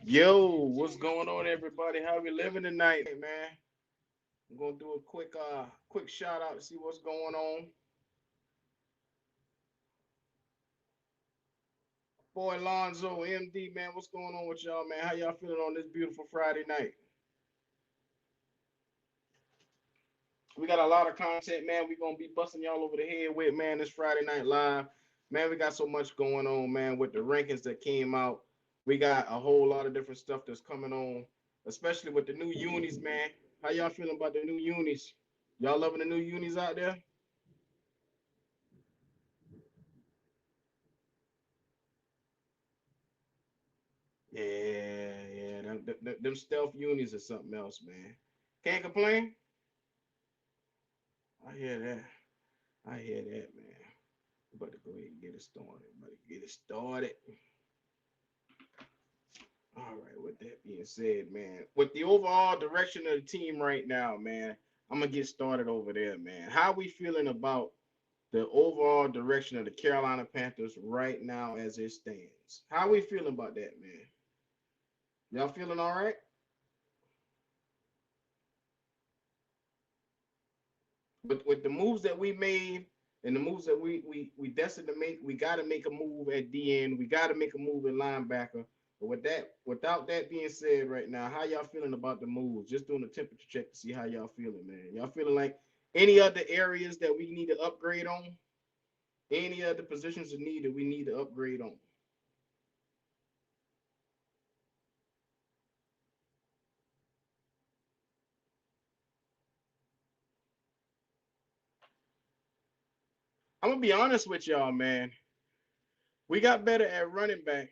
Yo, what's going on, everybody? How we living tonight, man? I'm gonna do a quick shout out to see what's going on. Boy, Lonzo, MD, man, what's going on with y'all, man? How y'all feeling on this beautiful Friday night? We got a lot of content, man. We gonna be busting y'all over the head with, man. This Friday night live, man. We got so much going on, man. With the rankings that came out, we got a whole lot of different stuff that's coming on, especially with the new unis, man. How y'all feeling about the new unis? Y'all loving the new unis out there? Yeah. Them stealth unis or something else, man. Can't complain. I hear that. I hear that, man. About to go ahead and get it started. About to get it started. All right. With that being said, man, with the overall direction of the team right now, man, I'm gonna get started over there, man. How we feeling about the overall direction of the Carolina Panthers right now as it stands? How we feeling about that, man? Y'all feeling all right? With the moves that we made and the moves that we destined to make, we got to make a move at the end. We got to make a move at linebacker. But without that being said, right now, how y'all feeling about the moves? Just doing a temperature check to see how y'all feeling, man. Y'all feeling like any other areas that we need to upgrade on? Any other positions of need that we need to upgrade on? I'm gonna be honest with y'all, man. We got better at running back.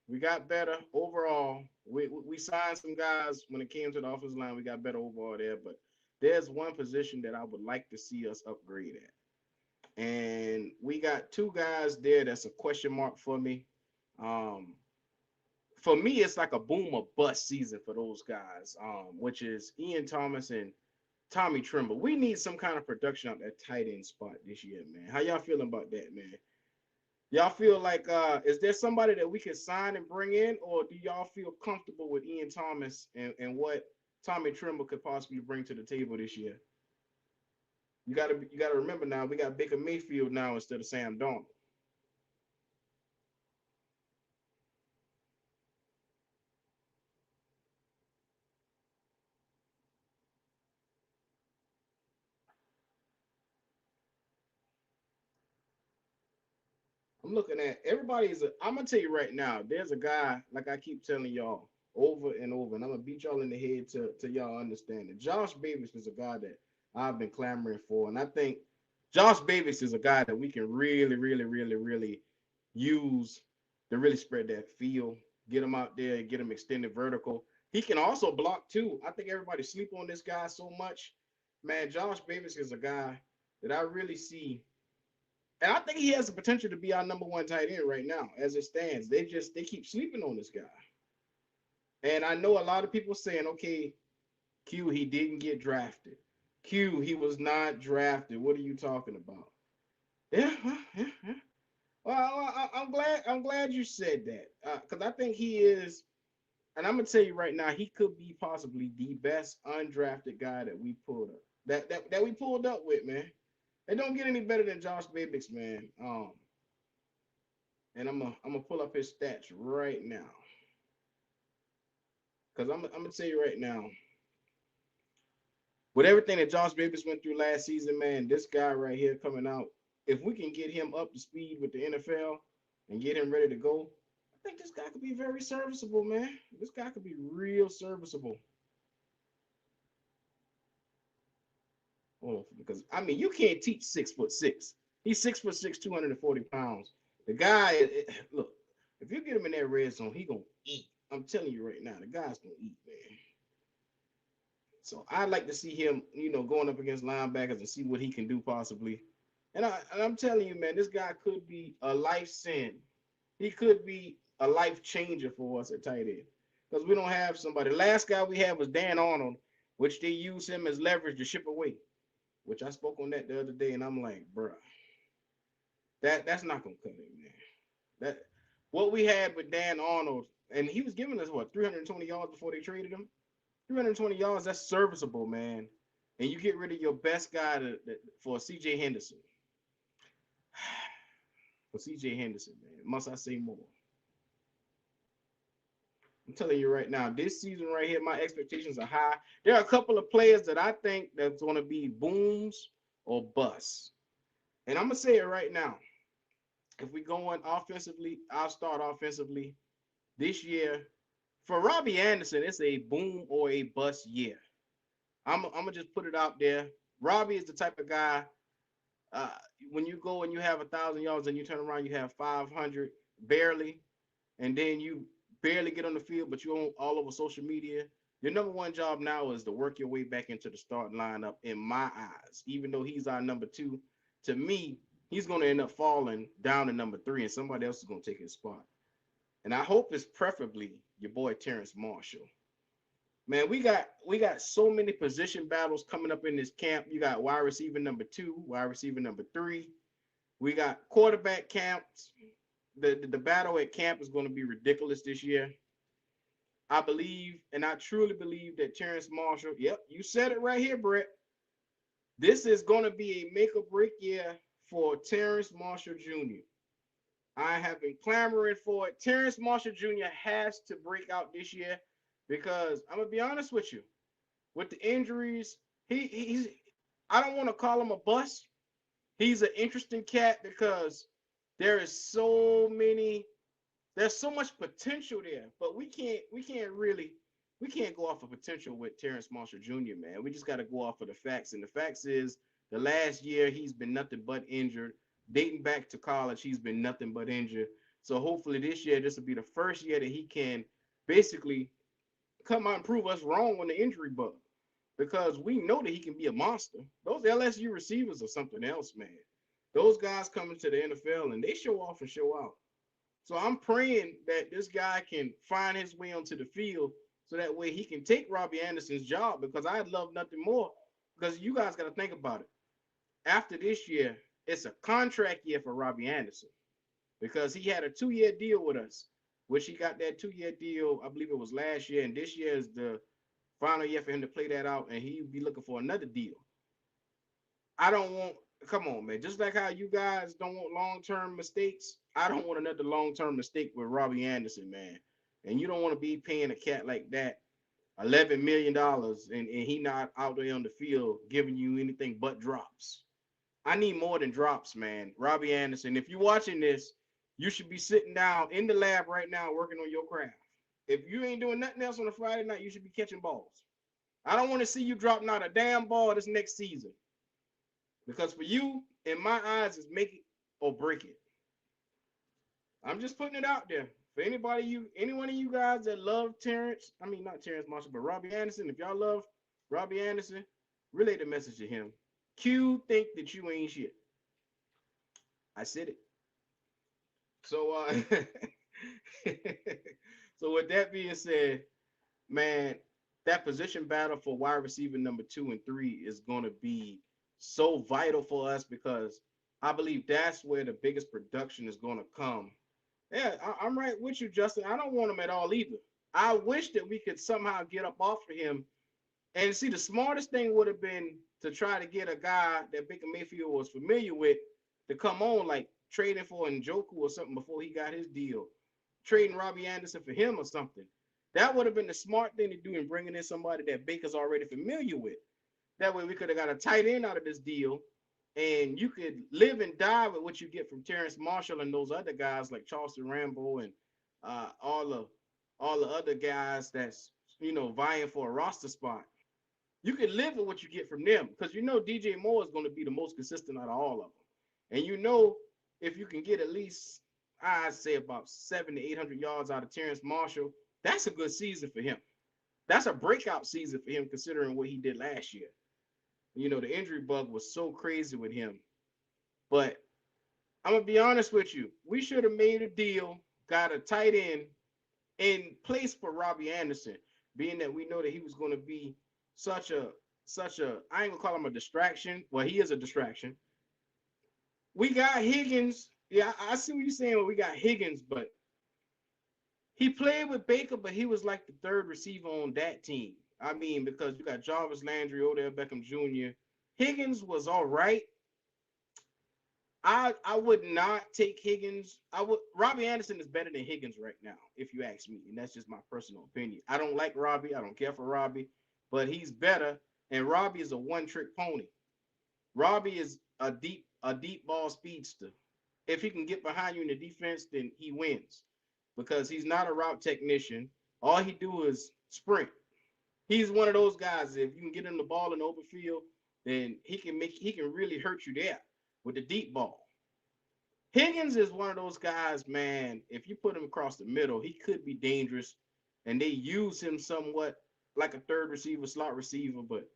We got better overall. We signed some guys when it came to the offensive line. We got better overall there, but there's one position that I would like to see us upgrade at, and we got two guys there that's a question mark for me. Um, for me, it's like a boom or bust season for those guys, which is Ian Thomas and Tommy Trimble. We need some kind of production out that tight end spot this year, man. How y'all feeling about that, man? Y'all feel like is there somebody that we can sign and bring in, or do y'all feel comfortable with Ian Thomas and what Tommy Trimble could possibly bring to the table this year? You gotta remember now we got Baker Mayfield now instead of Sam Darnold. I'm looking at everybody's. I'm gonna tell you right now. There's a guy like I keep telling y'all over and over, and I'm gonna beat y'all in the head to y'all understand it. Josh Davis is a guy that I've been clamoring for, and I think Josh Davis is a guy that we can really use to really spread that field, get him out there, get him extended vertical. He can also block too. I think everybody sleep on this guy so much. Man, Josh Davis is a guy that I really see and I think he has the potential to be our number one tight end right now, as it stands. They keep sleeping on this guy. And I know a lot of people saying, okay, Q, he didn't get drafted. Q, he was not drafted. What are you talking about? Yeah. Well, I'm glad you said that because I think he is, and I'm gonna tell you right now, he could be possibly the best undrafted guy that we pulled up. That we pulled up with, man. It don't get any better than Josh Babix, man. And I'm gonna pull up his stats right now because I'm gonna tell you right now with everything that Josh Davis went through last season, man. This guy right here coming out, if we can get him up to speed with the NFL and get him ready to go, I think this guy could be very serviceable, man. This guy could be real serviceable. Oh, because I mean, you can't teach 6'6". He's 6'6", 240 pounds. The guy, look, if you get him in that red zone, he gonna eat. I'm telling you right now, the guy's gonna eat, man. So I'd like to see him, going up against linebackers and see what he can do possibly. And I'm telling you, man, this guy could be a life send. He could be a life changer for us at tight end because we don't have somebody. The last guy we had was Dan Arnold, which they use him as leverage to ship away. Which I spoke on that the other day, and I'm like, bruh, that's not gonna cut it, man. That what we had with Dan Arnold. and he was giving us what 320 yards before they traded him. 320 yards, that's serviceable, man. And you get rid of your best guy for CJ Henderson. For CJ Henderson, man. Must I say more? I'm telling you right now, this season right here, my expectations are high. There are a couple of players that I think that's going to be booms or busts. And I'm going to say it right now. If we go on offensively, I'll start offensively. This year, for Robbie Anderson, it's a boom or a bust year. I'm going to just put it out there. Robbie is the type of guy, when you go and you have 1,000 yards and you turn around, you have 500 barely, and then you barely get on the field, but you're all over social media. Your number one job now is to work your way back into the starting lineup, in my eyes. Even though he's our number 2, to me, he's going to end up falling down to number 3, and somebody else is going to take his spot. And I hope it's preferably your boy Terrence Marshall. Man, we got so many position battles coming up in this camp. You got wide receiver number 2, wide receiver number 3. We got quarterback camps. The battle at camp is going to be ridiculous this year. I believe, and I truly believe that Terrence Marshall, yep, you said it right here, Brett. This is going to be a make or break year for Terrence Marshall Jr. I have been clamoring for it. Terrence Marshall Jr. has to break out this year because I'm going to be honest with you. With the injuries, he's I don't want to call him a bust. He's an interesting cat because there's so much potential there, but we can't go off of potential with Terrence Marshall Jr., man. We just got to go off of the facts. And the facts is the last year he's been nothing but injured. Dating back to college, he's been nothing but injured. So hopefully this year, this will be the first year that he can basically come out and prove us wrong on the injury bug. Because we know that he can be a monster. Those LSU receivers are something else, man. Those guys come into the NFL and they show off and show out. So I'm praying that this guy can find his way onto the field so that way he can take Robbie Anderson's job, because I'd love nothing more. Because you guys got to think about it. After this year, it's a contract year for Robbie Anderson because he had a 2-year deal with us, which he got that 2-year deal, I believe it was last year, and this year is the final year for him to play that out, and he'll be looking for another deal. Come on, man. Just like how you guys don't want long-term mistakes, I don't want another long-term mistake with Robbie Anderson, man. And you don't want to be paying a cat like that $11 million and he not out there on the field giving you anything but drops. I need more than drops, man. Robbie Anderson, if you're watching this, you should be sitting down in the lab right now working on your craft. If you ain't doing nothing else on a Friday night, you should be catching balls. I don't want to see you drop not a damn ball this next season. Because for you, in my eyes, it's make it or break it. I'm just putting it out there. For any one of you guys that love not Terrence Marshall, but Robbie Anderson, if y'all love Robbie Anderson, relay the message to him. Q think that you ain't shit. I said it. So so with that being said, man, that position battle for wide receiver number 2 and 3 is going to be so vital for us because I believe that's where the biggest production is going to come. Yeah, I'm right with you, Justin. I don't want him at all either. I wish that we could somehow get up off of him. And see, the smartest thing would have been to try to get a guy that Baker Mayfield was familiar with to come on, like trading for Njoku or something before he got his deal. Trading Robbie Anderson for him or something. That would have been the smart thing to do in bringing in somebody that Baker's already familiar with. That way we could have got a tight end out of this deal, and you could live and die with what you get from Terrence Marshall and those other guys like Charleston Rambo and all the other guys that's vying for a roster spot. You can live with what you get from them because DJ Moore is going to be the most consistent out of all of them. And if you can get at least, I'd say about 700 to 800 yards out of Terrence Marshall, that's a good season for him. That's a breakout season for him considering what he did last year. The injury bug was so crazy with him. But I'm going to be honest with you. We should have made a deal, got a tight end in place for Robbie Anderson, being that we know that he was going to be such a I ain't gonna call him a distraction. Well, he is a distraction. We got Higgins. Yeah, I see what you're saying when we got Higgins, but He played with Baker, but he was like the third receiver on that team. I mean, because you got Jarvis Landry, Odell Beckham Jr. Higgins was all right. I would not take Higgins. I would Robbie Anderson is better than Higgins right now, if you ask me, and that's just my personal opinion. I don't like Robbie. I don't care for Robbie, but he's better. And Robbie is a one-trick pony. Robbie is a deep ball speedster. If he can get behind you in the defense, then he wins because he's not a route technician. All he do is sprint. He's one of those guys. If you can get him the ball in the open field, then he can really hurt you there with the deep ball. Higgins is one of those guys, man. If you put him across the middle, he could be dangerous, and they use him somewhat like a third receiver, slot receiver. But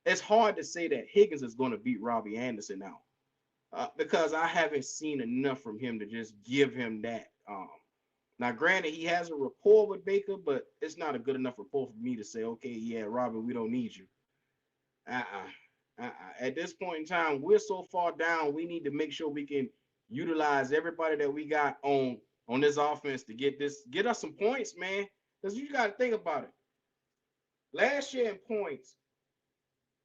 it's hard to say that Higgins is going to beat Robbie Anderson now because I haven't seen enough from him to just give him that. Now, granted, he has a rapport with Baker, but it's not a good enough rapport for me to say, okay, yeah, Robbie, we don't need you. At this point in time, we're so far down. We need to make sure we can utilize everybody that we got on this offense to get us some points, man. Because you got to think about it. Last year in points,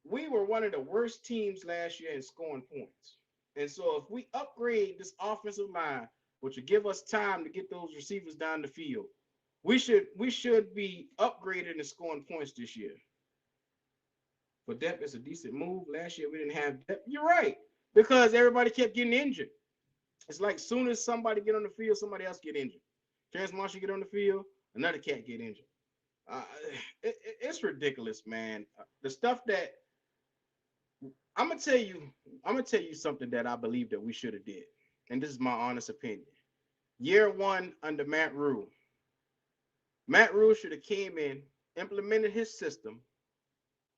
we were one of the worst teams last year in scoring points. And so if we upgrade this offensive line, which will give us time to get those receivers down the field, we should be upgraded in scoring points this year. For depth, it's a decent move. Last year we didn't have depth. You're right, because everybody kept getting injured. It's like soon as somebody get on the field, somebody else get injured. Terrence Marshall get on the field, another cat get injured. Uh, it's ridiculous, man. The stuff that I'm gonna tell you, I'm gonna tell you something that I believe that we should have did, and this is my honest opinion. Year one under Matt Rule, Matt Rule should have came in, implemented his system,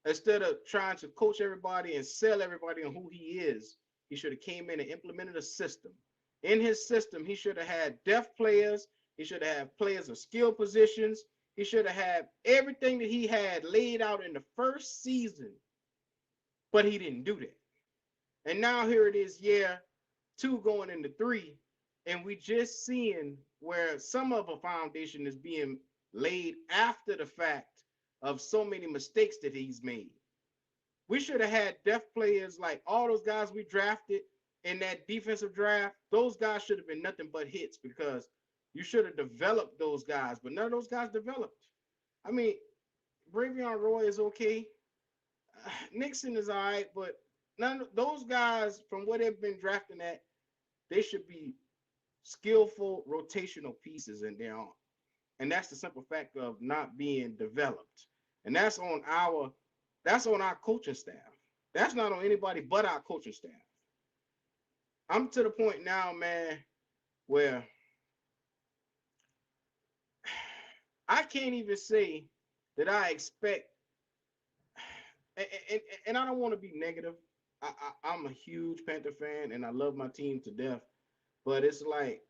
instead of trying to coach everybody and sell everybody on who he is. He should have came in and implemented a system. In his system, he should have had depth players. He should have had players of skill positions. He should have had everything that he had laid out in the first season, but he didn't do that. And now here it is, year two going into three, and we just seeing where some of a foundation is being laid after the fact of so many mistakes that he's made. We should have had depth players like all those guys we drafted in that defensive draft. Those guys should have been nothing but hits because you should have developed those guys, but none of those guys developed. I mean, Bravion Roy is okay. Nixon is all right, but none of those guys from what they've been drafting at, they should be skillful rotational pieces in there. And that's the simple fact of not being developed. And that's on our coaching staff. That's not on anybody but our coaching staff. I'm to the point now, man, where I can't even say that I expect, and I don't want to be negative. I'm a huge Panther fan, and I love my team to death. But it's like,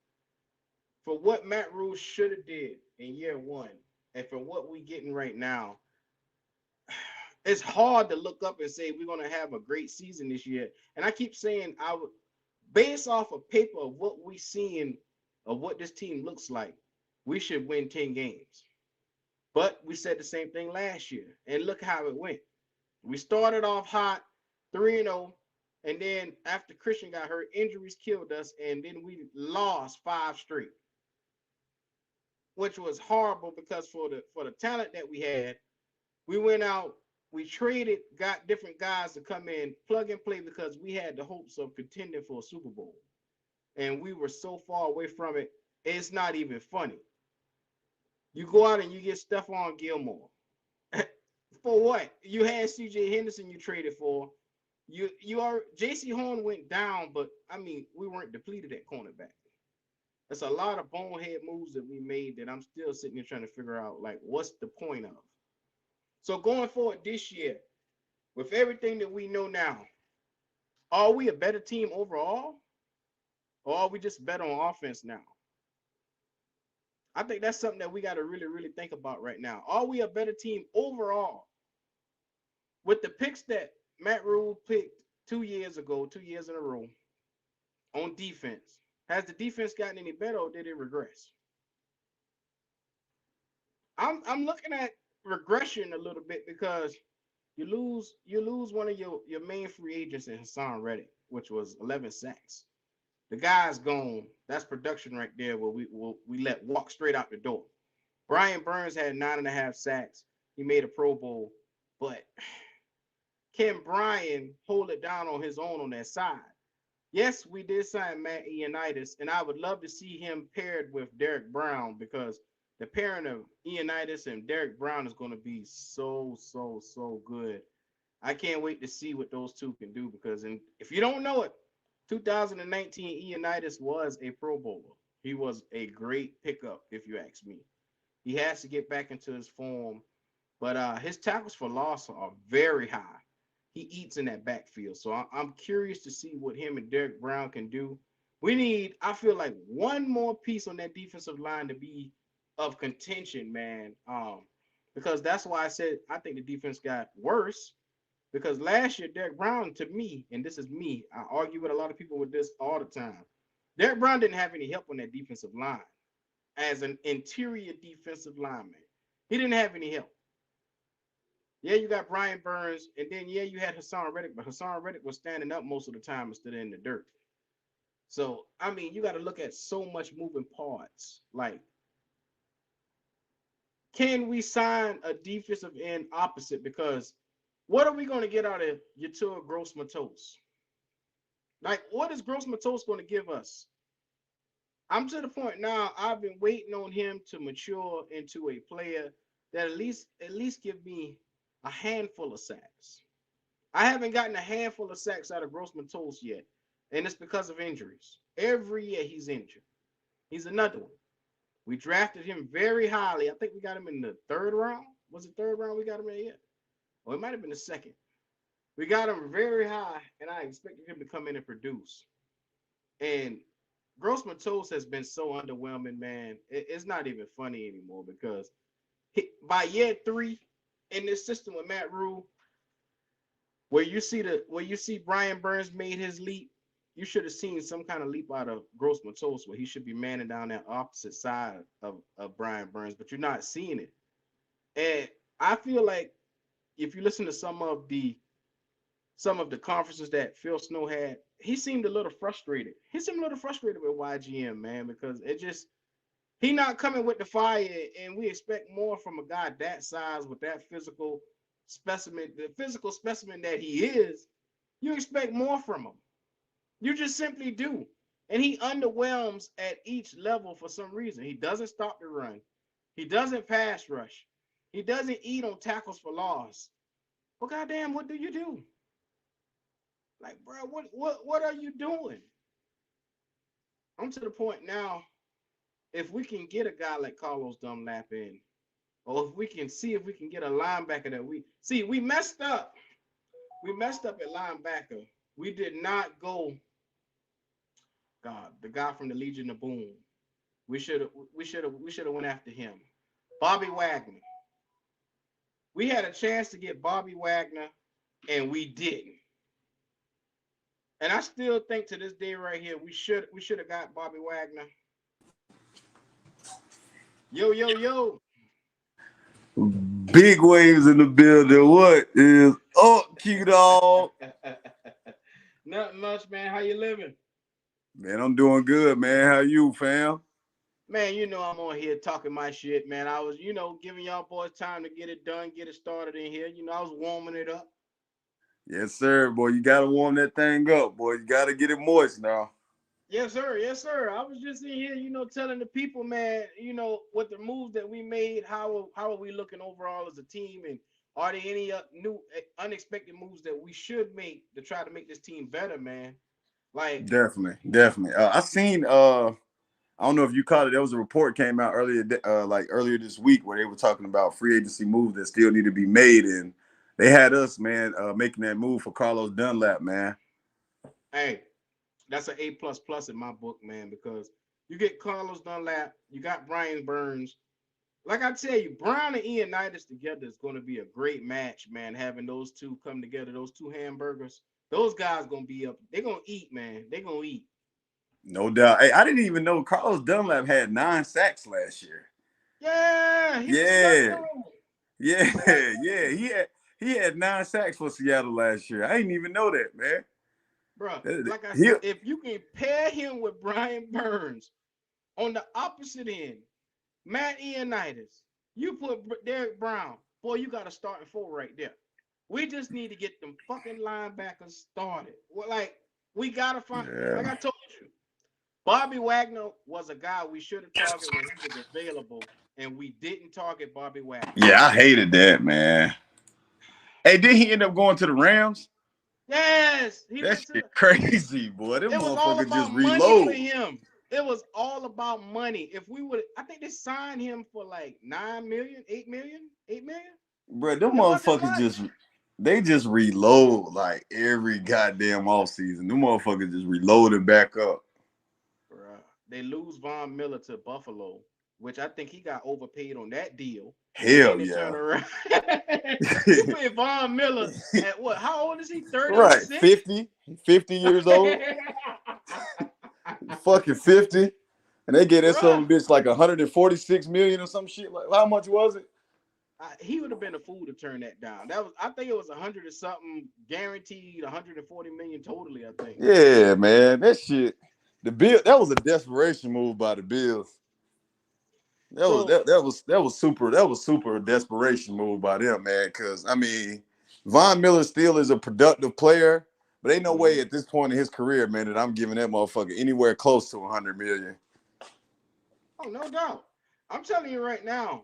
for what Matt Rule should have did in year one, and for what we getting right now, it's hard to look up and say we're going to have a great season this year. And I keep saying based off of paper of what we seeing of what this team looks like, we should win 10 games. But we said the same thing last year, and look how it went. We started off hot, 3-0, and then after Christian got hurt, injuries killed us, and then we lost 5 straight, which was horrible because for the talent that we had, we went out, we traded, got different guys to come in, plug and play because we had the hopes of contending for a Super Bowl, and we were so far away from it, it's not even funny. You go out and you get Stephon Gilmore. For what? You had CJ Henderson you traded for. You are JC Horn went down, but I mean, we weren't depleted at cornerback. That's a lot of bonehead moves that we made that I'm still sitting there trying to figure out, like, what's the point of? So going forward this year, with everything that we know now, are we a better team overall? Or are we just better on offense now? I think that's something that we got to really, really think about right now. Are we a better team overall? With the picks that Matt Rule picked 2 years ago, 2 years in a row, on defense, has the defense gotten any better or did it regress? I'm looking at regression a little bit because you lose one of your main free agents in Hassan Reddick, which was 11 sacks. The guy's gone. That's production right there. Where we let walk straight out the door. Brian Burns had 9.5 sacks. He made a Pro Bowl, but can Brian hold it down on his own on that side? Yes, we did sign Matt Ioannidis, and I would love to see him paired with Derek Brown because the pairing of Ioannidis and Derek Brown is going to be so good. I can't wait to see what those two can do because if you don't know it, 2019 Ioannidis was a Pro Bowler. He was a great pickup, if you ask me. He has to get back into his form, but his tackles for loss are very high. He eats in that backfield, so I'm curious to see what him and Derek Brown can do. We need, I feel like, one more piece on that defensive line to be of contention, man. Because that's why I said I think the defense got worse. Because last year, Derek Brown, to me, and this is me, I argue with a lot of people with this all the time. Derek Brown didn't have any help on that defensive line as an interior defensive lineman. He didn't have any help. Yeah, you got Brian Burns, and then yeah, you had Hassan Reddick, but Hassan Reddick was standing up most of the time instead of in the dirt. So I mean, you got to look at so much moving parts. Like, can we sign a defensive end opposite? Because what are we going to get out of Yatur Gross-Matos? Like, what is Gross-Matos going to give us? I'm to the point now. I've been waiting on him to mature into a player that at least give me a handful of sacks. I haven't gotten a handful of sacks out of Gross-Matos yet, and it's because of injuries. Every year he's injured. He's another one. We drafted him very highly. I think we got him in the third round. Was it third round we got him in yet? Or it might have been the second. We got him very high, and I expected him to come in and produce. And Gross-Matos has been so underwhelming, man. It's not even funny anymore because by year 3 in this system with Matt Rule, where you see Brian Burns made his leap, you should have seen some kind of leap out of Gross-Matos where he should be manning down that opposite side of Brian Burns, but you're not seeing it. And I feel like if you listen to some of the conferences that Phil Snow had, he seemed a little frustrated. He seemed a little frustrated with YGM, man, because he not coming with the fire, and we expect more from a guy that size with that physical specimen, the physical specimen that he is. You expect more from him. You just simply do. And he underwhelms at each level for some reason. He doesn't stop the run. He doesn't pass rush. He doesn't eat on tackles for loss. Well, goddamn, what do you do? Like, bro, what are you doing? I'm to the point now. If we can get a guy like Carlos Dunlap in, or if we can see if we can get a linebacker that we messed up. We messed up at linebacker. We did not go. God, the guy from the Legion of Boom. We should have went after him. Bobby Wagner. We had a chance to get Bobby Wagner, and we didn't. And I still think to this day right here, we should have got Bobby Wagner. Yo. Big waves in the building. What is up, Q-Dog? Nothing much, man. How you living? Man, I'm doing good, man. How you, fam? Man, I'm on here talking my shit, man. I was, giving y'all boys time to get it done, get it started in here. I was warming it up. Yes, sir, boy. You got to warm that thing up, boy. You got to get it moist now. Yes, sir. Yes, sir. I was just in here, telling the people, man, what the moves that we made, how are we looking overall as a team, and are there any new unexpected moves that we should make to try to make this team better, man? Like, definitely. I seen I don't know if you caught it. There was a report came out earlier this week where they were talking about free agency moves that still need to be made, and they had us, man, making that move for Carlos Dunlap, man. Hey, that's an A++ in my book, man, because you get Carlos Dunlap, you got Brian Burns. Like I tell you, Brown and Ioannidis together is going to be a great match, man. Having those two come together, those two hamburgers, those guys going to be up. They're going to eat, man. They're going to eat. No doubt. Hey, I didn't even know Carlos Dunlap had 9 sacks last year. Yeah, he was slept Yeah, on. yeah, Slept yeah. on. He had 9 sacks for Seattle last year. I didn't even know that, man. Bro, like I He said, if you can pair him with Brian Burns on the opposite end, Matt Ioannidis, you put Derek Brown, boy, you got a starting four right there. We just need to get them fucking linebackers started. Well, like, we gotta find, like yeah. I told you, Bobby Wagner was a guy we should have targeted when he was available, and we didn't target Bobby Wagner. Yeah, I hated that, man. Hey, did he end up going to the Rams? Yes, he That went to shit the. crazy, boy. Them It was all motherfuckers about just money for reload. him. It was all about money. If we would, I think they signed him for like 9 million, 8 million, 8 million. Bro, them It wasn't motherfuckers much. just reload like every goddamn offseason. Them motherfuckers just reloading back up. Bruh. They lose Von Miller to Buffalo, which I think he got overpaid on that deal. And then Hell they turn yeah. around. You pay Von Miller at what? How old is he? Right. 36? 50 years old. Fucking 50. And they get that Bruh. some bitch like 146 million or some shit. Like how much was it? He would have been a fool to turn that down. That was, I think it was 100 or something guaranteed, 140 million totally, I think. Yeah, man. That shit. The Bill, that was a desperation move by the Bills. So That was super desperation move by them, man. Cause I mean, Von Miller still is a productive player, but ain't no way at this point in his career, man, that I'm giving that motherfucker anywhere close to 100 million. oh, no doubt. I'm telling you right now,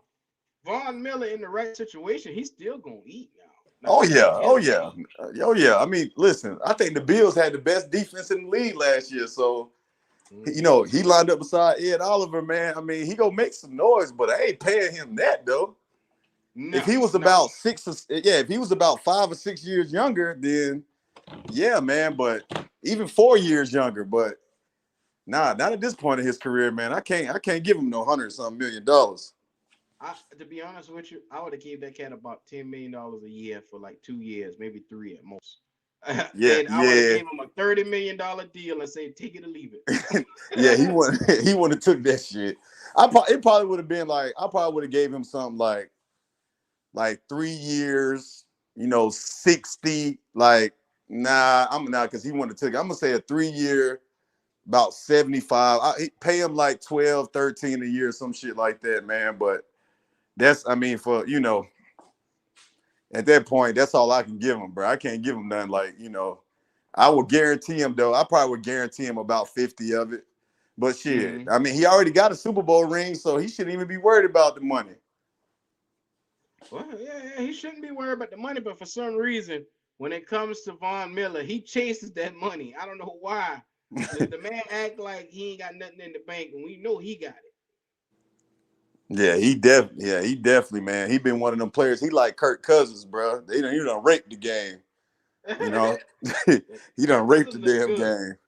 Von Miller in the right situation, he's still gonna eat now. Now Oh we yeah, give oh him yeah, oh yeah. I mean, listen, I think the Bills had the best defense in the league last year, so he lined up beside Ed Oliver, man. I mean, he gonna make some noise, but I ain't paying him that though. If no, he was no. about if he was about 5 or 6 years younger, then yeah, man. But even 4 years younger, but nah, not at this point in his career, man. I can't give him no $100-something million. To be honest with you, I would have gave that cat about $10 million a year for like 2 years, maybe three at most. Yeah, And I would have yeah, gave him a $30 million deal and say, take it or leave yeah. He it. wouldn't he wouldn't have took that shit. It probably would have been like I probably would have gave him something like 3 years, 60. Like, nah, I'm not because he wanted to take. I'm gonna say a 3 year, about 75. I pay him like 12, 13 a year, some shit like that, man. But that's, I mean, at that point, that's all I can give him, bro. I can't give him nothing like, I would guarantee him though. I probably would guarantee him about 50 of it. But shit, Mm-hmm. I mean, he already got a Super Bowl ring, so he shouldn't even be worried about the money. Well, yeah, he shouldn't be worried about the money, but for some reason, when it comes to Von Miller, he chases that money. I don't know why. The man act like he ain't got nothing in the bank, and we know he got Yeah, he definitely, man. He been one of them players. He like Kirk Cousins, bro. He done raped the game. You know, it. he done Kirk raped the Cousins look damn good. game.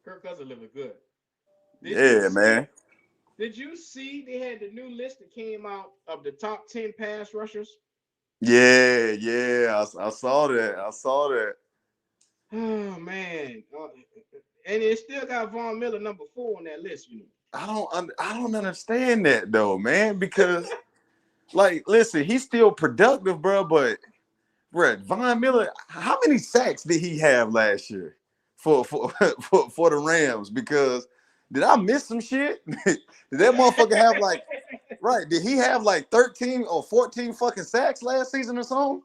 Kirk Cousins living good. Did you Yeah, see? man. Did you see they had the new list that came out of the top 10 pass rushers? Yeah, yeah. I saw that. I saw that. Oh man, and it still got Von Miller number 4 on that list. I don't understand that though, man. Because like, listen, he's still productive, bro. But bro, Von Miller, how many sacks did he have last year for for the Rams? Because did I miss some shit? Did that motherfucker have like right? Did he have like 13 or 14 fucking sacks last season or something?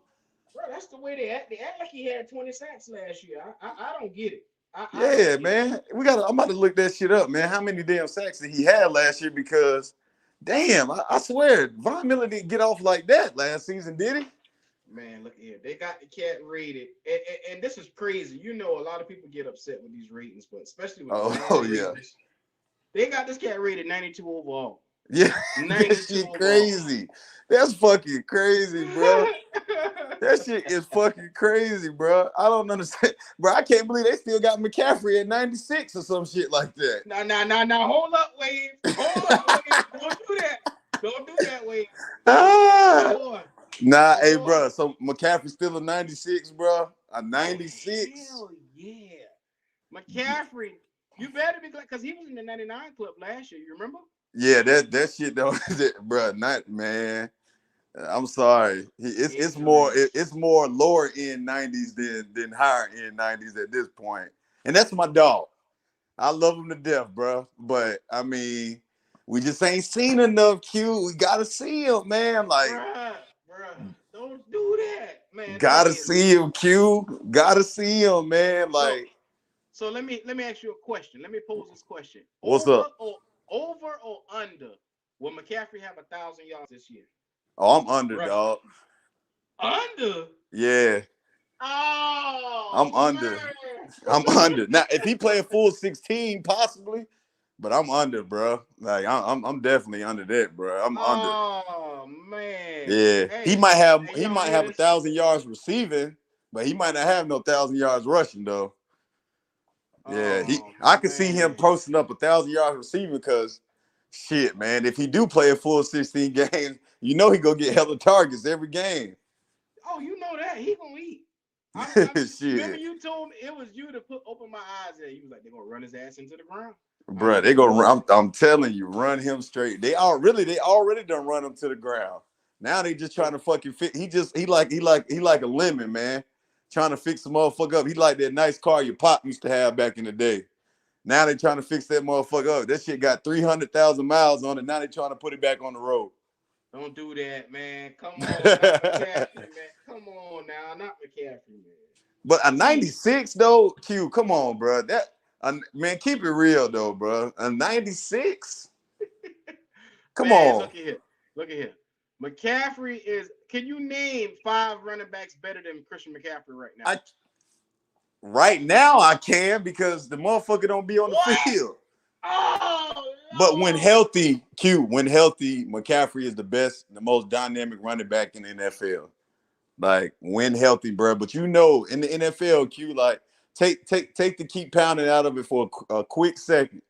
Bro, that's the way they act. They act like he had 20 sacks last year. I don't get it. I Yeah, don't get it. man. I'm about to look that shit up, man. How many damn sacks did he have last year? Because damn, I swear, Von Miller didn't get off like that last season, did he? Man, look here. They got the cat rated, and this is crazy. A lot of people get upset with these ratings, but especially with the Oh fan yeah. ratings. They got this cat rated 92 overall. Yeah, that 92 shit overall. crazy. That's fucking crazy, bro. That shit is fucking crazy, bro. I don't understand, bro. I can't believe they still got McCaffrey at 96 or some shit like that. Now. Hold up, Wade. Hold up, Wade. Don't do that. Don't do that, Wade. Ah, Hold on. nah, hey, Hold on. bro. So McCaffrey still a 96, bro. A Oh, 96. hell yeah. McCaffrey, you better be glad because he was in the 99 club last year. You remember? Yeah, that shit though, bro. Not man. I'm sorry. Ignorance. It's more lower end '90s than higher end '90s at this point. And that's my dog. I love him to death, bro. But I mean, we just ain't seen enough. Q. We gotta see him, man. Like, Bruh, don't do that, man. Look gotta here. see him. Q. Gotta see him, man. So, Like, let me ask you a question. Let me pose this question: what's up? Over or under? Will McCaffrey have 1,000 yards this year? Oh, I'm under, Rushing. dog. Under. Yeah, Oh I'm under. man. I'm under. Now, if he play a full 16, possibly, but I'm under, bro. Like, I'm definitely under that, bro. I'm under. Oh man. Yeah, Hey, hey, he y'all might hear have a this? 1,000 yards receiving, but he might not have no 1,000 yards rushing though. Yeah, Oh I could see him man. posting up 1,000 yards receiving because shit, man. If he do play a full 16 games, you know he go get hella targets every game. Oh, you know that he gonna eat. Remember Shit, you told me it was you to open my eyes there. You was like, they're gonna run his ass into the ground. I bro. was They like, go. what? I'm telling you, run him straight. They already done run him to the ground. Now they just trying So to fucking fit. He like a lemon, man. Trying to fix the motherfucker up. He like that nice car your pop used to have back in the day. Now they trying to fix that motherfucker up. That shit got 300,000 miles on it. Now they trying to put it back on the road. don't do that, man. Come on, not McCaffrey, man. Come on now, not McCaffrey, man. But a See, 96 though, Q, come on, bro. Man, keep it real though, bro. A 96? Come man, on. look at here. McCaffrey is. Can you name 5 running backs better than Christian McCaffrey right now? I Right now I can because the motherfucker don't be on the What? field. Oh But when Lord. healthy, when healthy, McCaffrey is the best, the most dynamic running back in the NFL. Like when healthy, bro. But you know, in the NFL, Q, like take the keep pounding out of it for a quick second.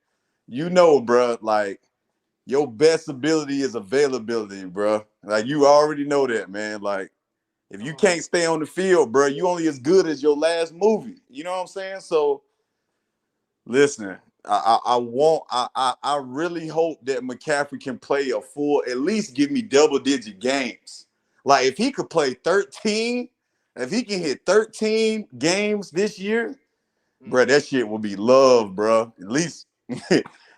You know, bro, like your best ability is availability, bro. Like you already know that, man. Like if you Oh, can't stay on the field, bro, you only as good as your last movie. You know what I'm saying? So listen, I really hope that McCaffrey can play a full, at least give me double digit games. Like if he could play 13, if he can hit 13 games this year, bro, that shit will be love, bro. At least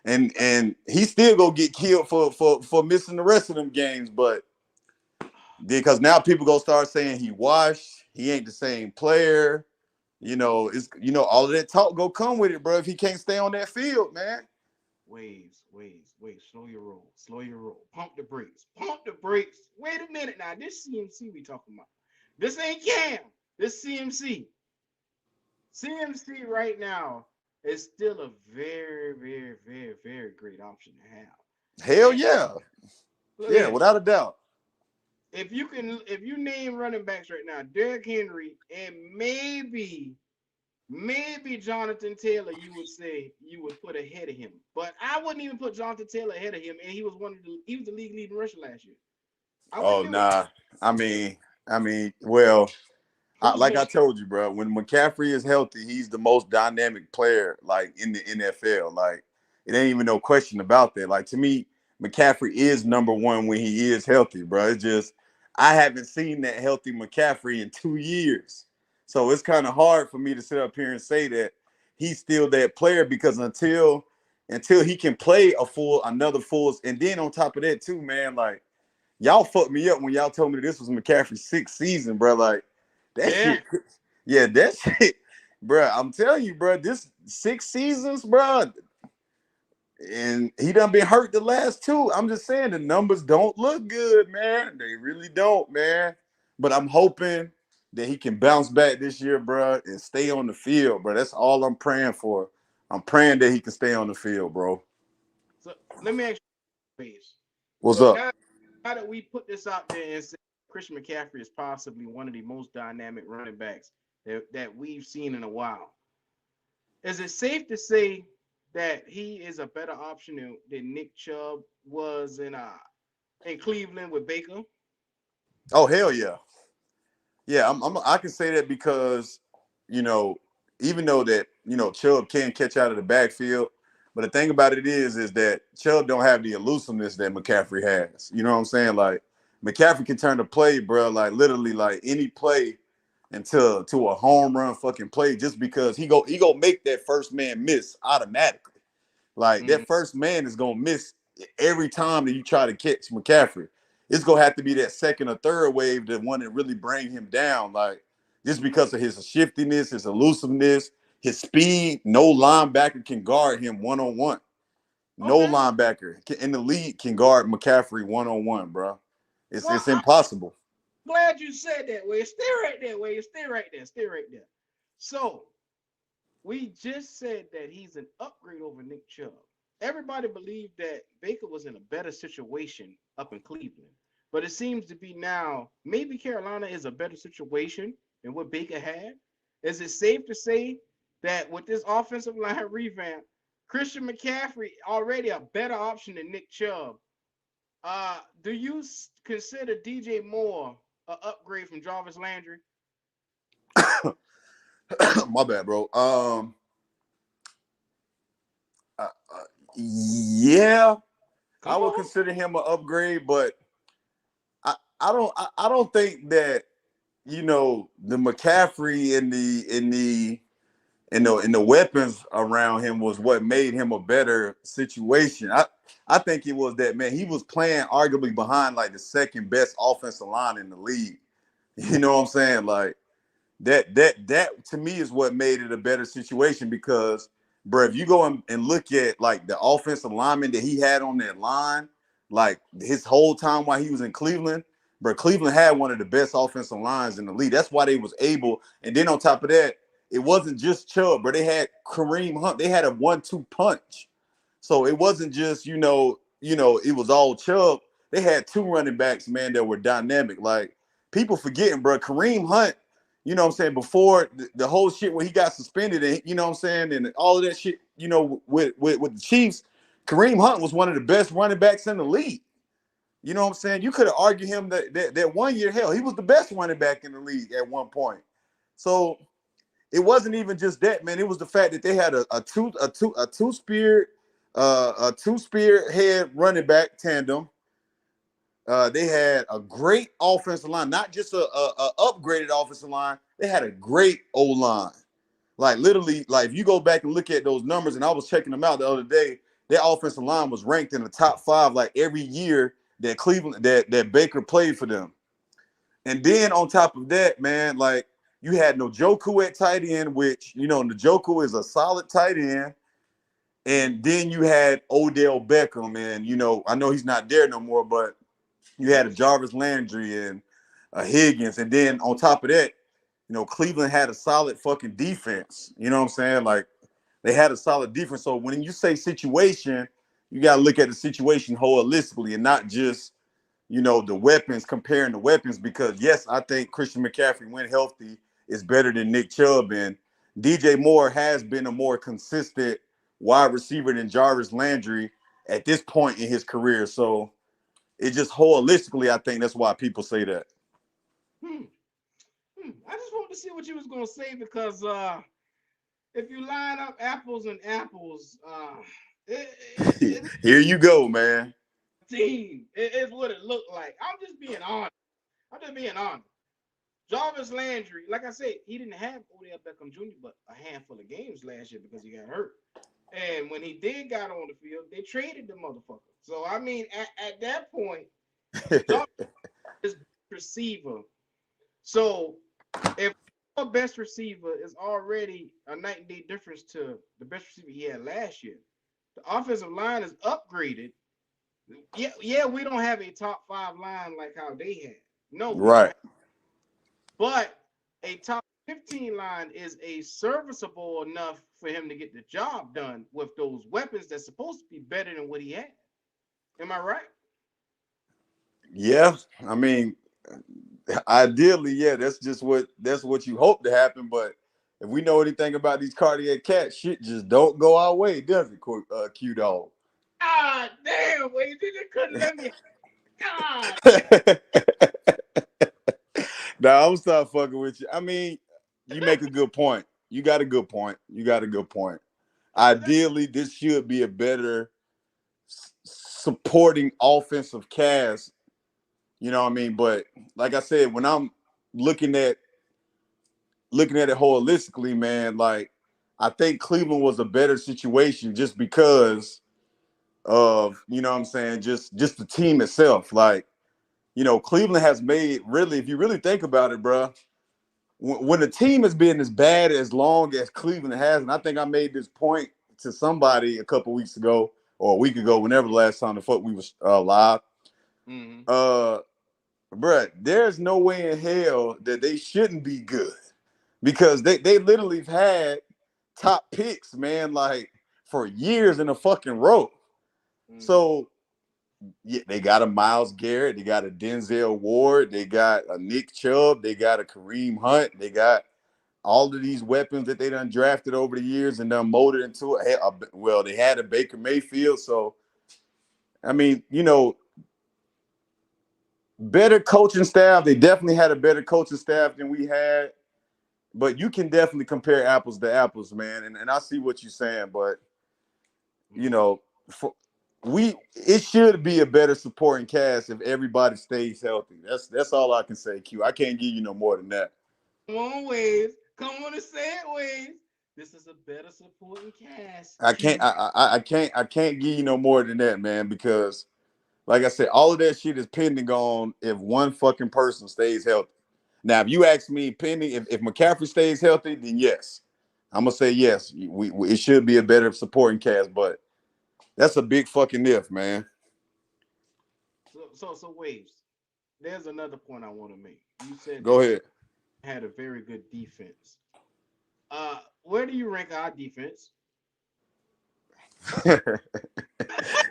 and he still gonna get killed for missing the rest of them games, but because now people gonna start saying he washed, he ain't the same player. All of that talk go come with it, bro. If he can't stay on that field, man. waves. Slow your roll. Slow your roll. Pump the brakes. Pump the brakes. Wait a minute now. This CMC we talking about. This ain't Cam. This CMC. CMC right now is still a very, very, very, very great option to have. Hell And yeah. look Yeah, here. without a doubt. If you name running backs right now, Derrick Henry and maybe Jonathan Taylor, you would say you would put ahead of him. But I wouldn't even put Jonathan Taylor ahead of him, and he was the league leading rusher last year. I Oh wouldn't do it. nah. I mean, well, Who's like more I told you, bro, when McCaffrey is healthy, he's the most dynamic player like in the NFL. Like it ain't even no question about that. Like to me, McCaffrey is number one when he is healthy, bro. It's just I haven't seen that healthy McCaffrey in 2 years. So it's kind of hard for me to sit up here and say that he's still that player because until he can play another full, and then on top of that too, man, like y'all fucked me up when y'all told me this was McCaffrey's sixth season, bro. Like that yeah. shit, yeah, that shit, bro. I'm telling you, bro, this 6 seasons, bro, and he done been hurt the last two. I'm just saying the numbers don't look good, man. They really don't, man. But I'm hoping that he can bounce back this year, bro, and stay on the field, bro. That's all I'm praying for. I'm praying that he can stay on the field, bro. So let me ask you, please. What's So up? now that we put this out there and say Christian McCaffrey is possibly one of the most dynamic running backs that we've seen in a while, is it safe to say that he is a better option than Nick Chubb was in Cleveland with Baker? Oh hell yeah. Yeah, I can say that because, you know, even though that, Chubb can catch out of the backfield, But the thing about it is that Chubb don't have the elusiveness that McCaffrey has. You know what I'm saying? Like McCaffrey can turn the play, bro, like literally like any play into to a home run fucking play just because he go make that first man miss automatically. Like Mm. that first man is gonna miss every time that you try to catch McCaffrey. It's gonna have to be that second or third wave, the one that really bring him down. Like just because of his shiftiness, his elusiveness, his speed, no linebacker can guard him one on one. No Okay. linebacker in the league can guard McCaffrey one on one, bro. Well, It's I'm impossible. glad you said that. Way, stay right there. Way, stay right there. Stay right there. So we just said that he's an upgrade over Nick Chubb. Everybody believed that Baker was in a better situation up in Cleveland, but it seems to be now maybe Carolina is a better situation than what Baker had. Is it safe to say that with this offensive line revamp, Christian McCaffrey already a better option than Nick Chubb? Do you consider DJ Moore an upgrade from Jarvis Landry? My bad, bro. Yeah, I Come would on. consider him an upgrade, but I don't think that the McCaffrey and the weapons around him was what made him a better situation. I think it was that, man, he was playing arguably behind like the second best offensive line in the league. You know what I'm saying? Like that to me is what made it a better situation because, bro, if you go and look at like the offensive lineman that he had on that line, like his whole time while he was in Cleveland, bro, Cleveland had one of the best offensive lines in the league. That's why they was able. And then on top of that, it wasn't just Chubb, but they had Kareem Hunt. They had a 1-2 punch. So it wasn't just, it was all Chubb. They had two running backs, man, that were dynamic. Like people forgetting, bro, Kareem Hunt, you know what I'm saying, before the whole shit when he got suspended and you know what I'm saying, and all of that shit, with the Chiefs, Kareem Hunt was one of the best running backs in the league. You know what I'm saying? You could have argued him that 1 year, hell, he was the best running back in the league at one point. So it wasn't even just that, man. It was the fact that they had a two spear head running back tandem. They had a great offensive line, not just a upgraded offensive line. They had a great O line. Like literally, like if you go back and look at those numbers, and I was checking them out the other day, their offensive line was ranked in the top 5 like every year that Cleveland that Baker played for them. And then on top of that, man, like you had Njoku at tight end, which Njoku is a solid tight end. And then you had Odell Beckham, and I know he's not there no more, but you had a Jarvis Landry and a Higgins, and then on top of that, Cleveland had a solid fucking defense. You know what I'm saying? Like they had a solid defense. So when you say situation, you got to look at the situation holistically and not just the weapons, comparing the weapons, because yes, I think Christian McCaffrey, when healthy, is better than Nick Chubb, and DJ Moore has been a more consistent wide receiver than Jarvis Landry at this point in his career. So it just holistically, I think that's why people say that. Hmm. I just wanted to see what you was gonna say because if you line up apples and apples, it Here you go, man. team. It's what it looked like. I'm just being honest. I'm just being honest. Jarvis Landry, like I said, he didn't have Odell Beckham Jr. but a handful of games last year because he got hurt. And when he did got on the field, they traded the motherfucker. So I mean, at that point, Jarvis is receiver. So if our best receiver is already a night and day difference to the best receiver he had last year, the offensive line is upgraded. Yeah, we don't have a top 5 line like how they had. No, we don't Right. have, but a top 15 line is a serviceable enough for him to get the job done with those weapons that's supposed to be better than what he had. Am I right? Yeah. I mean, ideally, yeah, that's what you hope to happen. But if we know anything about these cardiac cats, shit just don't go our way, does it, Q Dog? Ah, damn, wait, you couldn't let me. God. Now I'm stop fucking with you. I mean, you make a good point. You got a good point. Ideally, this should be a better supporting offensive cast. You know what I mean? But like I said, when I'm looking at it holistically, man, like I think Cleveland was a better situation just because of, you know what I'm saying, just the team itself. Like, you know, Cleveland has made, really, if you really think about it, bro, when the team has been as bad as long as Cleveland has, and I think I made this point to somebody a couple weeks ago or a week ago, whenever the last time the fuck we was live. Mm-hmm. Bruh, there's no way in hell that they shouldn't be good because they literally have had top picks, man, like for years in a fucking row. Mm-hmm. So yeah, they got a Myles Garrett, they got a Denzel Ward, they got a Nick Chubb, they got a Kareem Hunt, they got all of these weapons that they done drafted over the years and done molded into well, they had a Baker Mayfield. So I mean, you know, better coaching staff. They definitely had a better coaching staff than we had. But you can definitely compare apples to apples, man. And I see what you're saying, but you know, it should be a better supporting cast if everybody stays healthy. That's all I can say, Q. I can't give you no more than that. Come on, Waves. Come on and say it, Waves. This is a better supporting cast. I can't Q. I can't give you no more than that, man, because like I said, all of that shit is pending on if one fucking person stays healthy. Now, if you ask me, pending if McCaffrey stays healthy, then yes, I'm gonna say yes. It should be a better supporting cast, but that's a big fucking if, man. So Waves. There's another point I want to make. You said Go that ahead. had a very good defense. Where do you rank our defense?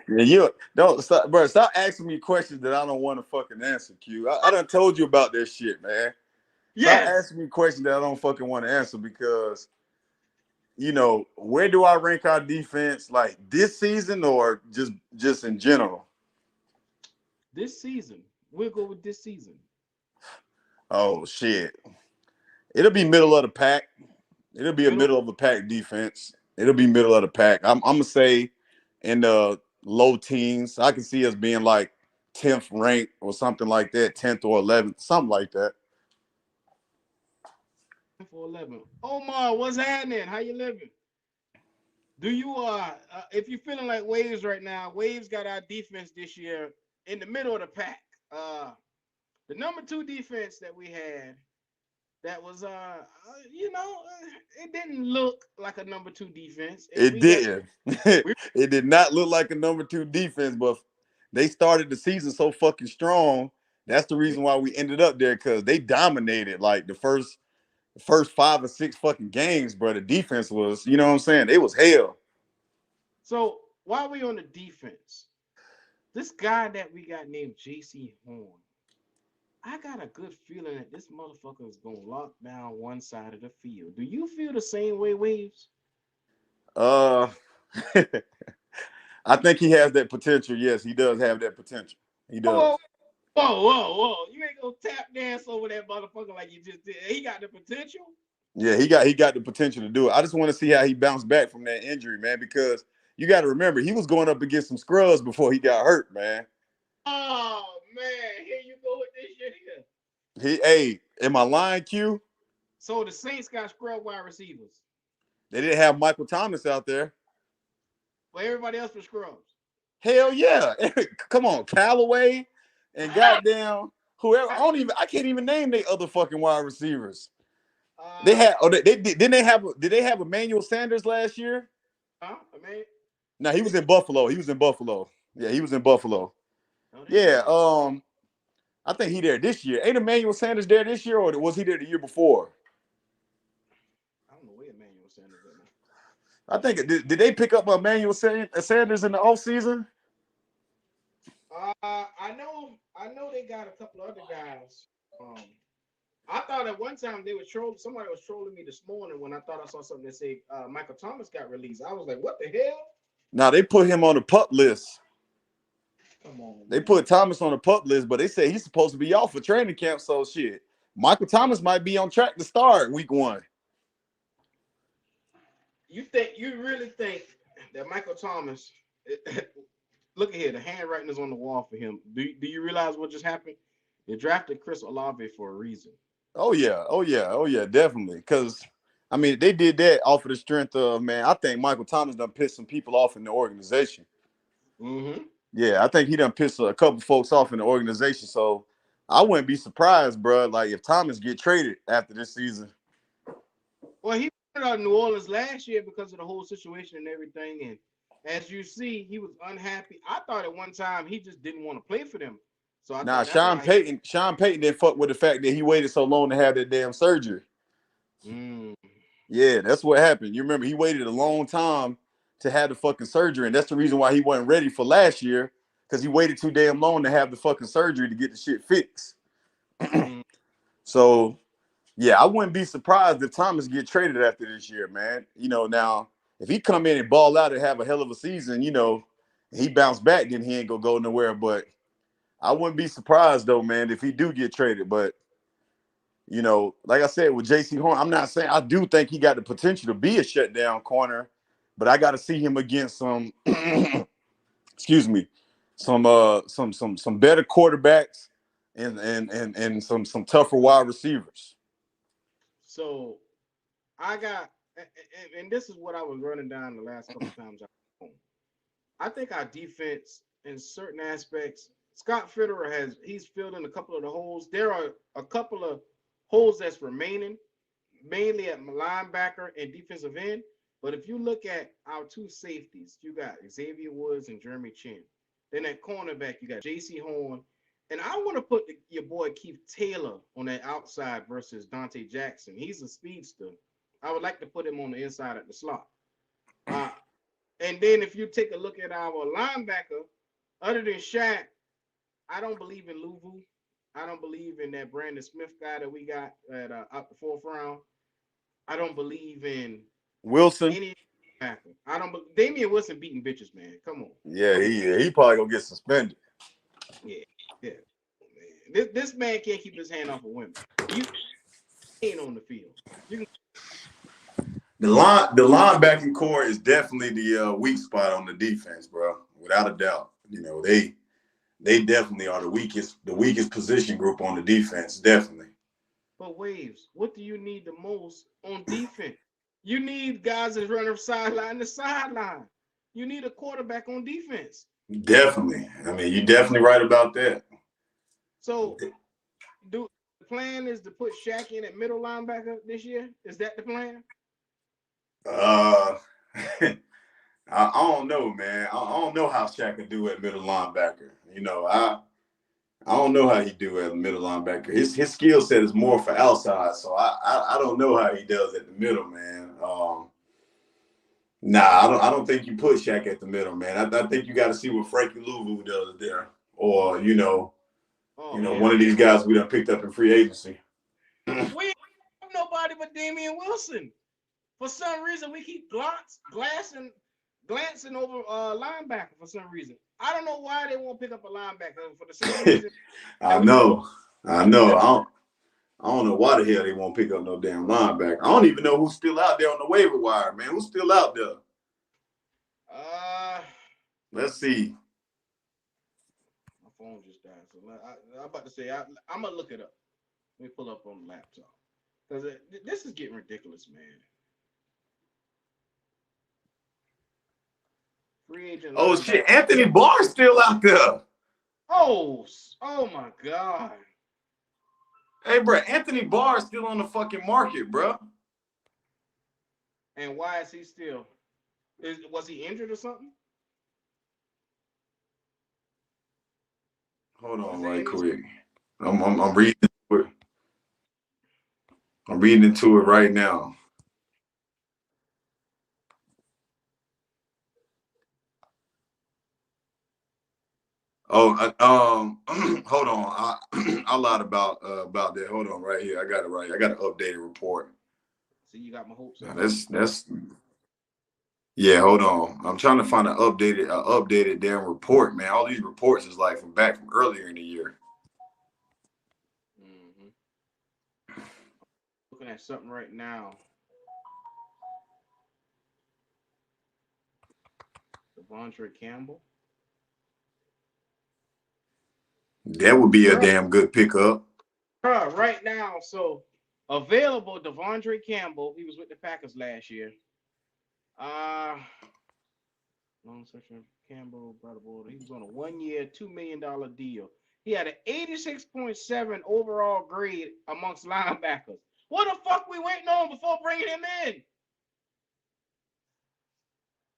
Yeah, you don't stop, bro. Stop asking me questions that I don't want to fucking answer, Q. I done told you about this shit, man. Stop Yes. asking me questions that I don't fucking want to answer because you know, where do I rank our defense like this season or just in general? This season. We'll go with this season. Oh shit. It'll be middle of the pack. It'll be a Middle. middle of the pack defense. It'll be middle of the pack. I'm gonna say in the low teens. I can see us being like 10th ranked or something like that, 10th or 11th, something like that. 4-11. Omar, what's happening? How you living? Do you if you're feeling like Waves right now, Waves got our defense this year in the middle of the pack. The number 2 defense that we had that was it didn't look like a number 2 defense, and It we got didn't. we It did not look like a number 2 defense, but they started the season so fucking strong. That's the reason why we ended up there because they dominated like the first 5 or 6 fucking games, bro. The defense was, you know what I'm saying? It was hell. So while we on the defense, this guy that we got named JC Horn, I got a good feeling that this motherfucker is gonna lock down one side of the field. Do you feel the same way, Waves? Uh I think he has that potential. Yes, he does have that potential. He Whoa, does. whoa! You ain't gonna tap dance over that motherfucker like you just did. He got the potential. Yeah, he got the potential to do it. I just want to see how he bounced back from that injury, man, because you got to remember he was going up against some scrubs before he got hurt, man. Oh man, here you go with this shit here. Hey, am I lying, Q? So the Saints got scrub wide receivers, They didn't have Michael Thomas out there. but everybody else was scrubs. Hell yeah. Come on, Callaway and goddamn whoever. I can't even name their other fucking wide receivers. They uh, had did they have Emmanuel Sanders last year? I mean, No, he they, was in Buffalo. He was in Buffalo. Yeah, he was in Buffalo. no, they Yeah, didn't. I think he there this year. Ain't Emmanuel Sanders there this year, or was he there the year before? I don't know where Emmanuel Sanders at now. I think did they pick up Emmanuel Sanders in the offseason? I know they got a couple other guys. Um, I thought at one time they were trolling. Somebody was trolling me this morning when I thought I saw something that said Michael Thomas got released. I was like, what the hell? Now they put him on the pup list. Come on, They man. put Thomas on the pup list, but they say he's supposed to be off for training camp. So shit, Michael Thomas might be on track to start week 1. You really think that Michael Thomas? Look at here, the handwriting is on the wall for him. Do you realize what just happened? They drafted Chris Olave for a reason. Oh yeah, oh yeah, oh yeah, definitely. Because I mean, they did that off of the strength of, man. I think Michael Thomas done pissed some people off in the organization. Mm-hmm. Yeah, I think he done pissed a couple folks off in the organization. So I wouldn't be surprised, bro. Like if Thomas get traded after this season. Well, he went out of New Orleans last year because of the whole situation and everything. And as you see, he was unhappy. I thought at one time he just didn't want to play for them. So I Nah, thought that's why Sean Payton didn't fuck with the fact that he waited so long to have that damn surgery. Mm. Yeah, that's what happened. You remember he waited a long time to have the fucking surgery, and that's the reason why he wasn't ready for last year, because he waited too damn long to have the fucking surgery to get the shit fixed. Mm. So yeah, I wouldn't be surprised if Thomas get traded after this year, man. Now if he come in and ball out and have a hell of a season, he bounce back, then he ain't gonna go nowhere. But I wouldn't be surprised though, man, if he do get traded. But like I said with J.C. Horn, I'm not saying I do think he got the potential to be a shutdown corner, but I got to see him against some, excuse me, some better quarterbacks and some tougher wide receivers. So I got, and this is what I was running down the last couple of times I was home. I think our defense, in certain aspects, Scott Fitterer he's filled in a couple of the holes. There are a couple of holes that's remaining, mainly at linebacker and defensive end. But if you look at our two safeties, you got Xavier Woods and Jeremy Chin. Then at cornerback, you got J.C. Horn. And I want to put your boy Keith Taylor on that outside versus Dante Jackson. He's a speedster. I would like to put him on the inside at the slot. And then if you take a look at our linebacker, other than Shaq, I don't believe in Luvu. I don't believe in that Brandon Smith guy that we got at out the fourth round. I don't believe in Wilson. any backer. I don't. Damian Wilson beating bitches, man. Come on. Yeah, he probably gonna get suspended. Yeah, yeah. Man. This man can't keep his hand off of women. You ain't on the field. You can. The linebacking core is definitely the weak spot on the defense, bro. Without a doubt. They definitely are the weakest position group on the defense, definitely. But Waves, what do you need the most on defense? You need guys that's running sideline to sideline. You need a quarterback on defense. Definitely. I mean, you're definitely right about that. So, the plan is to put Shaq in at middle linebacker this year? Is that the plan? I don't know, man. I don't know how Shaq can do at middle linebacker. I don't know how he do at middle linebacker. His skill set is more for outside, so I don't know how he does at the middle, man. Nah, I don't think you put Shaq at the middle, man. I think you got to see what Frankie Louvu does there, or one of these guys we done picked up in free agency. We don't have nobody but Damian Wilson. For some reason, we keep glancing over linebacker for some reason. I don't know why they won't pick up a linebacker for the same reason. I know. I don't know why the hell they won't pick up no damn linebacker. I don't even know who's still out there on the waiver wire, man. Who's still out there? Let's see. My phone just died, so I'm about to say I'm gonna look it up. Let me pull up on the laptop because this is getting ridiculous, man. Free agent. Oh shit, Anthony Barr's still out there. Oh my God. Hey, bro, Anthony Barr's still on the fucking market, bro. And why is he still? Was he injured or something? Hold on, right quick. I'm reading into it. I'm reading into it right now. Oh, hold on. I lied about that. Hold on, right here. I got it right. I got an updated report. See, you got my hopes up. That's. Yeah, hold on. I'm trying to find an updated damn report, man. All these reports is like from earlier in the year. Looking at something right now. Devontre Campbell. That would be a damn good pickup. Right now, so available Devondre Campbell. He was with the Packers last year. Long section Campbell, brother boy. He was on a 1-year, $2 million deal. He had an 86.7 overall grade amongst linebackers. What the fuck we waiting on before bringing him in?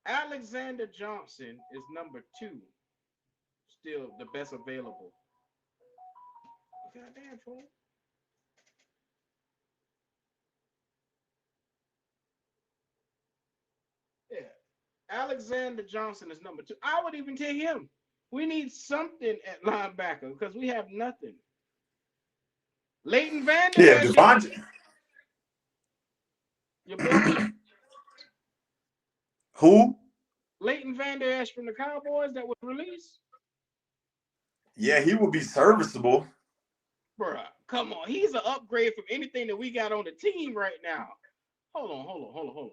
Alexander Johnson is number 2. Still the best available. Goddamn fool. Yeah. Alexander Johnson is number 2. I would even take him. We need something at linebacker because we have nothing. Leighton Vander Yeah, Esch. Devontre. Your boy. Who? Leighton Vander Esch from the Cowboys that was released. Yeah, he will be serviceable. Bruh, come on. He's an upgrade from anything that we got on the team right now. Hold on.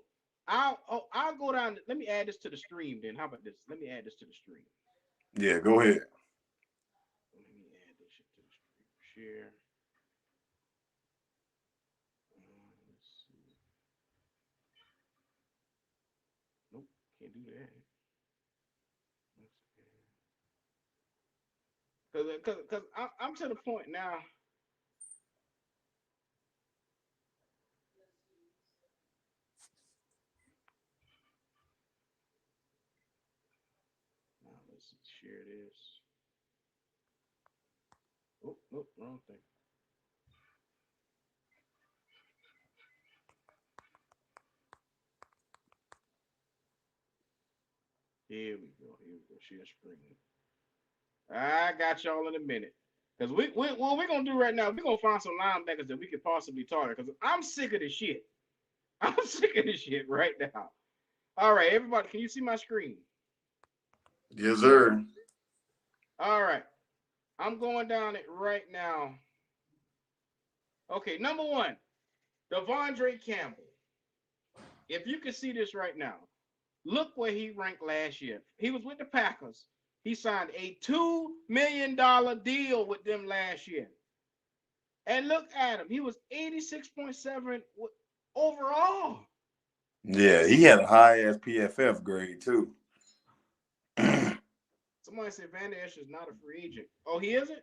I'll go down. Let me add this to the stream then. How about this? Let me add this to the stream. Yeah, go ahead. Let me add this shit to the stream. Share. Let's see. Nope, can't do that. Because I'm to the point now. Now let's share this. Oh, nope, wrong thing. Here we go. Share screen. I got y'all in a minute. Because what we're going to do right now, we're going to find some linebackers that we could possibly target. Because I'm sick of this shit. I'm sick of this shit right now. All right, everybody, can you see my screen? Yes, sir. All right. I'm going down it right now. Okay, number 1, Devondre Campbell. If you can see this right now, look where he ranked last year. He was with the Packers. He signed a $2 million deal with them last year. And look at him. He was 86.7 overall. Yeah, he had a high-ass PFF grade, too. Somebody said Vander Esch is not a free agent. Oh, he isn't?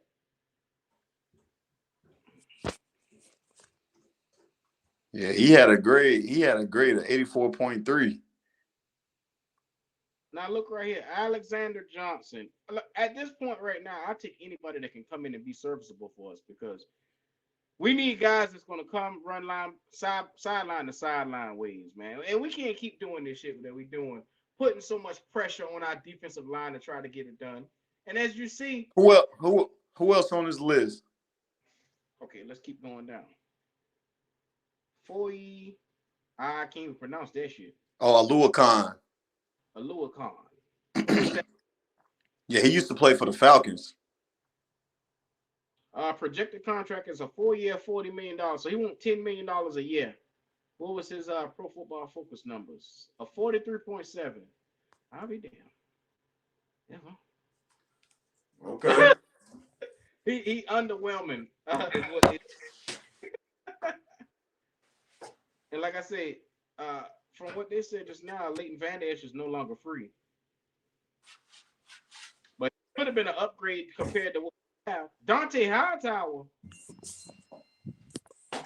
Yeah, he had a grade of 84.3. Now look right here, Alexander Johnson. At this point right now, I'll take anybody that can come in and be serviceable for us because we need guys that's going to come run sideline to sideline ways, man. And we can't keep doing this shit that we're doing, putting so much pressure on our defensive line to try to get it done. And as you see, Who else on this list? Okay, let's keep going down. Foy, I can't even pronounce that shit. Oh, Alua Khan. Alua Khan. Yeah, he used to play for the Falcons. Projected contract is a 4-year, $40 million. So he wants $10 million a year. What was his Pro Football Focus numbers? A 43.7. I'll be damned. Yeah. Okay. he underwhelming. Is what it And like I said, from what they said just now, Leighton Vander Esch is no longer free. But it could have been an upgrade compared to what we have. Dante Hightower.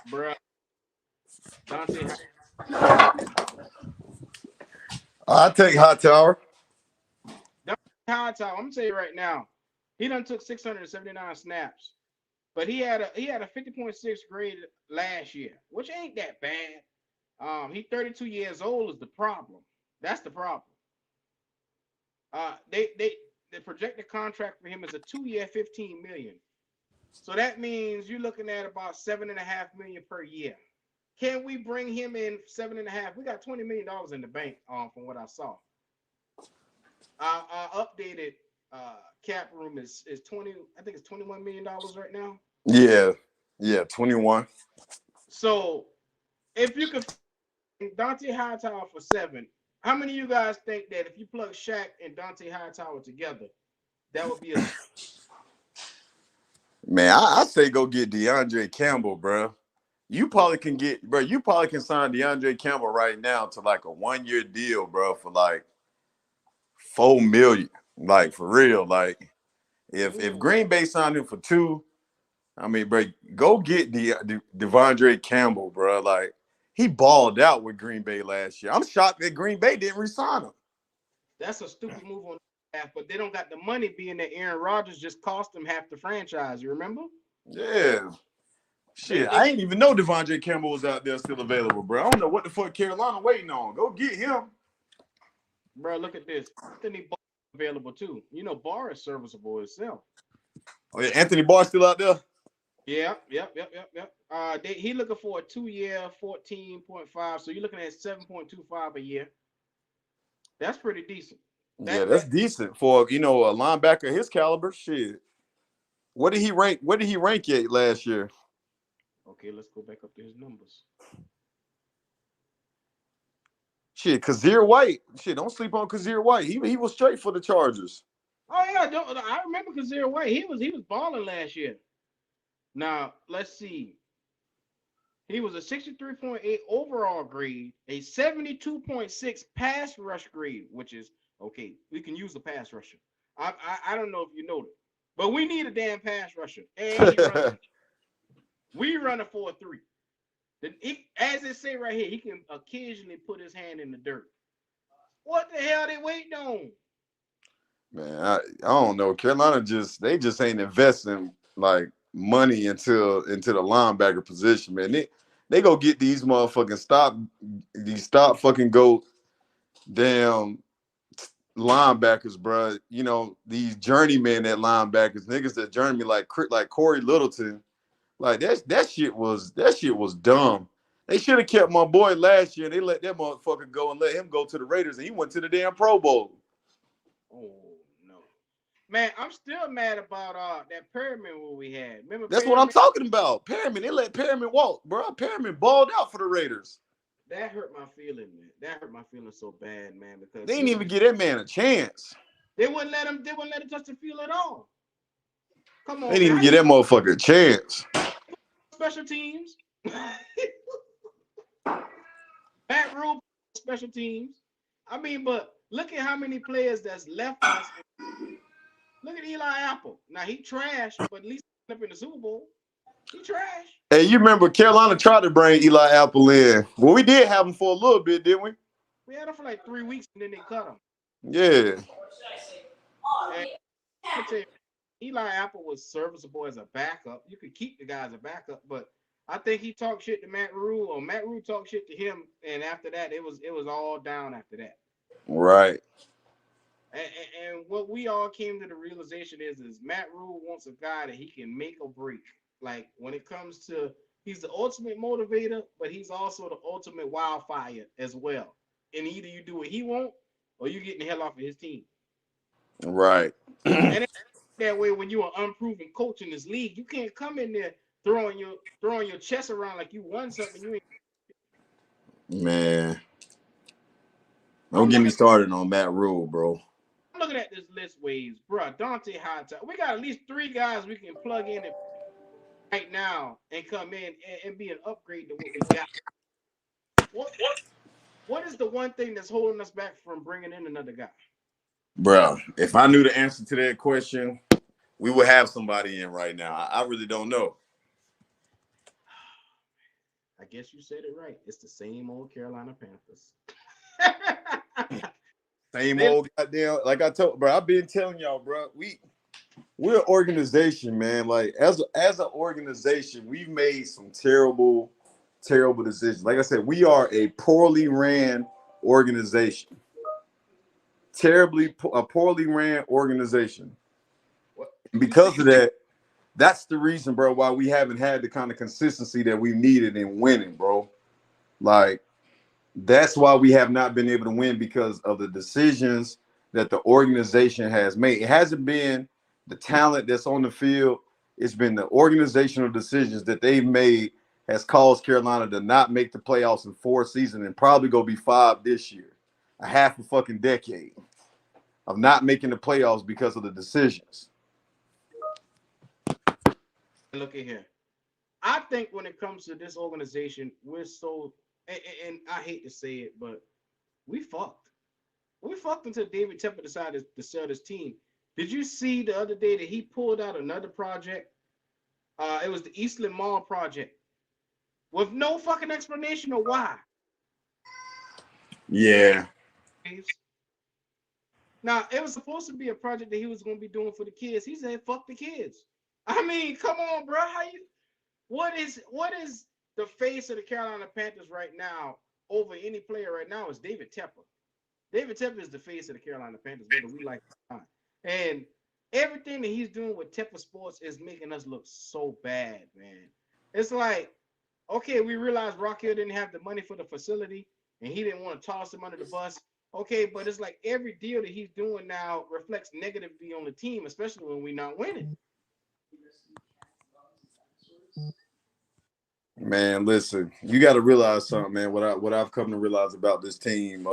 Bruh. Dante I'll take Hightower. Dante Hightower, I'm gonna tell you right now, he done took 679 snaps. But he had a 50.6 grade last year, which ain't that bad. He 32 years old is the problem. That's the problem. The projected contract for him is a 2-year, $15 million. So that means you're looking at about $7.5 million per year. Can we bring him in 7.5? We got $20 million in the bank, from what I saw. Our updated cap room is 20. I think it's $21 million right now. Yeah, 21. So if you could Dante Hightower for 7, How many of you guys think that if you plug Shaq and Dante Hightower together, that would be a Man, I say go get Devondre Campbell, bro. You probably can get, bro. You probably can sign Devondre Campbell right now to like a 1 year deal, bro, for like 4 million. Like for real. Like if Green Bay signed him for 2, I mean, bro, go get Devondre Campbell, bro. Like he balled out with Green Bay last year. I'm shocked that Green Bay didn't resign him. that's a stupid move on half, but they don't got the money being that Aaron Rodgers just cost them half the franchise. You remember? Yeah. They Shit, they I ain't even know Devondre Campbell was out there still available, bro. I don't know what the fuck Carolina waiting on. Go get him. bro, look at this. Anthony Barr available too. You know, Barr is serviceable itself. Oh yeah, Anthony Barr still out there. Yep. He looking for a 2 year, 14.5. So you're looking at 7.25 a year. That's pretty decent. Yeah, That that's that decent for a linebacker his caliber. Shit. What did he rank? What did he rank at last year? okay. Let's go back up to his numbers. Shit, Kazir White. Shit, don't sleep on Kazir White. He was straight for the Chargers. Oh yeah, I remember Kazir White. He was balling last year. Now let's see. He was a 63.8 overall grade, a 72.6 pass rush grade, which is okay. We can use the pass rusher. I don't know if you know that, but we need a damn pass rusher. And we run a 4-3. As it say right here, he can occasionally put his hand in the dirt. What the hell they waiting on? Man, I don't know. Carolina they just ain't investing like money into the linebacker position, man. They go get these motherfucking stop fucking go damn linebackers, bro. You know, these journeymen at linebackers, niggas that journey like Corey Littleton. Like that shit was dumb. They should have kept my boy last year. They let that motherfucker go and let him go to the Raiders, and he went to the damn Pro Bowl. Oh no, man! I'm still mad about that Perriman what we had. Remember That's what I'm Perriman? talking about. Perriman, they let Perriman walk, bro. Perriman balled out for the Raiders. That hurt my feeling, man. That hurt my feelings so bad, man, because They he didn't was. even give that man a chance. They wouldn't let him. They wouldn't let him touch the field at all. Come They on, didn't man. even How give you that motherfucker a chance. special teams? Back room special teams. I mean, but look at how many players that's left us. Look at Eli Apple. Now he trash, but at least up in the Super Bowl. He trash. Hey, you remember Carolina tried to bring Eli Apple in? Well, we did have him for a little bit, didn't we? We had him for like 3 weeks and then they cut him. Yeah. And I'm gonna tell you, Eli Apple was serviceable as a backup. You could keep the guy as a backup, but I think he talked shit to Matt Rule, or Matt Rule talked shit to him, and after that, it was all down after that. Right. And what we all came to the realization is Matt Rule wants a guy that he can make or break. Like when it comes to, he's the ultimate motivator, but he's also the ultimate wildfire as well. And either you do what he want, or you getting the hell off of his team. Right. And that way, when you're an unproven coach in this league, you can't come in there throwing your chest around like you won something. You ain't. Man. Don't I'm get me looking. started on Matt Rule, bro. I'm looking at this list, waves, bro. Dante Hightower. We got at least 3 guys we can plug in right now and come in and be an upgrade to what we got. What is the one thing that's holding us back from bringing in another guy? Bro, if I knew the answer to that question, we would have somebody in right now. I really don't know. I guess you said it right. It's the same old Carolina Panthers. Same old goddamn, like I told, bro. I've been telling y'all, bro. We're an organization, man. Like as an organization, we've made some terrible decisions. Like I said, we are a poorly ran organization. A poorly ran organization. And because of that, that's the reason, bro, why we haven't had the kind of consistency that we needed in winning, bro. Like, that's why we have not been able to win, because of the decisions that the organization has made. It hasn't been the talent that's on the field. It's been the organizational decisions that they've made has caused Carolina to not make the playoffs in 4 seasons and probably go be 5 this year. a half a fucking decade of not making the playoffs because of the decisions. Look at here. I think when it comes to this organization, we're so, and I hate to say it, but we fucked. We fucked until David Tepper decided to sell this team. Did you see the other day that he pulled out another project? It was the Eastland Mall project with no fucking explanation of why. Yeah. Now, it was supposed to be a project that he was going to be doing for the kids. He said, fuck the kids. I mean, come on, bro. What is the face of the Carolina Panthers right now over any player right now is David Tepper. David Tepper is the face of the Carolina Panthers, whether we like it or not. And everything that he's doing with Tepper Sports is making us look so bad, man. It's like, okay, we realized Rock Hill didn't have the money for the facility, and he didn't want to toss him under the bus. Okay, but it's like every deal that he's doing now reflects negatively on the team, especially when we're not winning. Man, listen, you got to realize something, man. What I've come to realize about this team,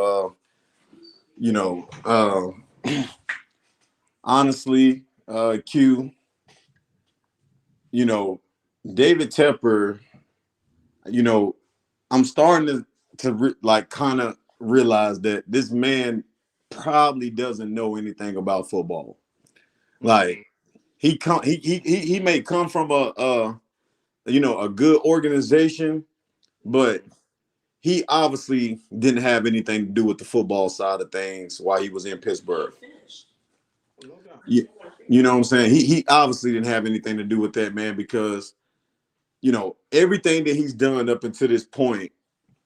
honestly, Q, David Tepper, I'm starting to kind of realize that this man probably doesn't know anything about football. Like he may come from a good organization, but he obviously didn't have anything to do with the football side of things while he was in Pittsburgh. You know what I'm saying? He obviously didn't have anything to do with that, man, because everything that he's done up until this point,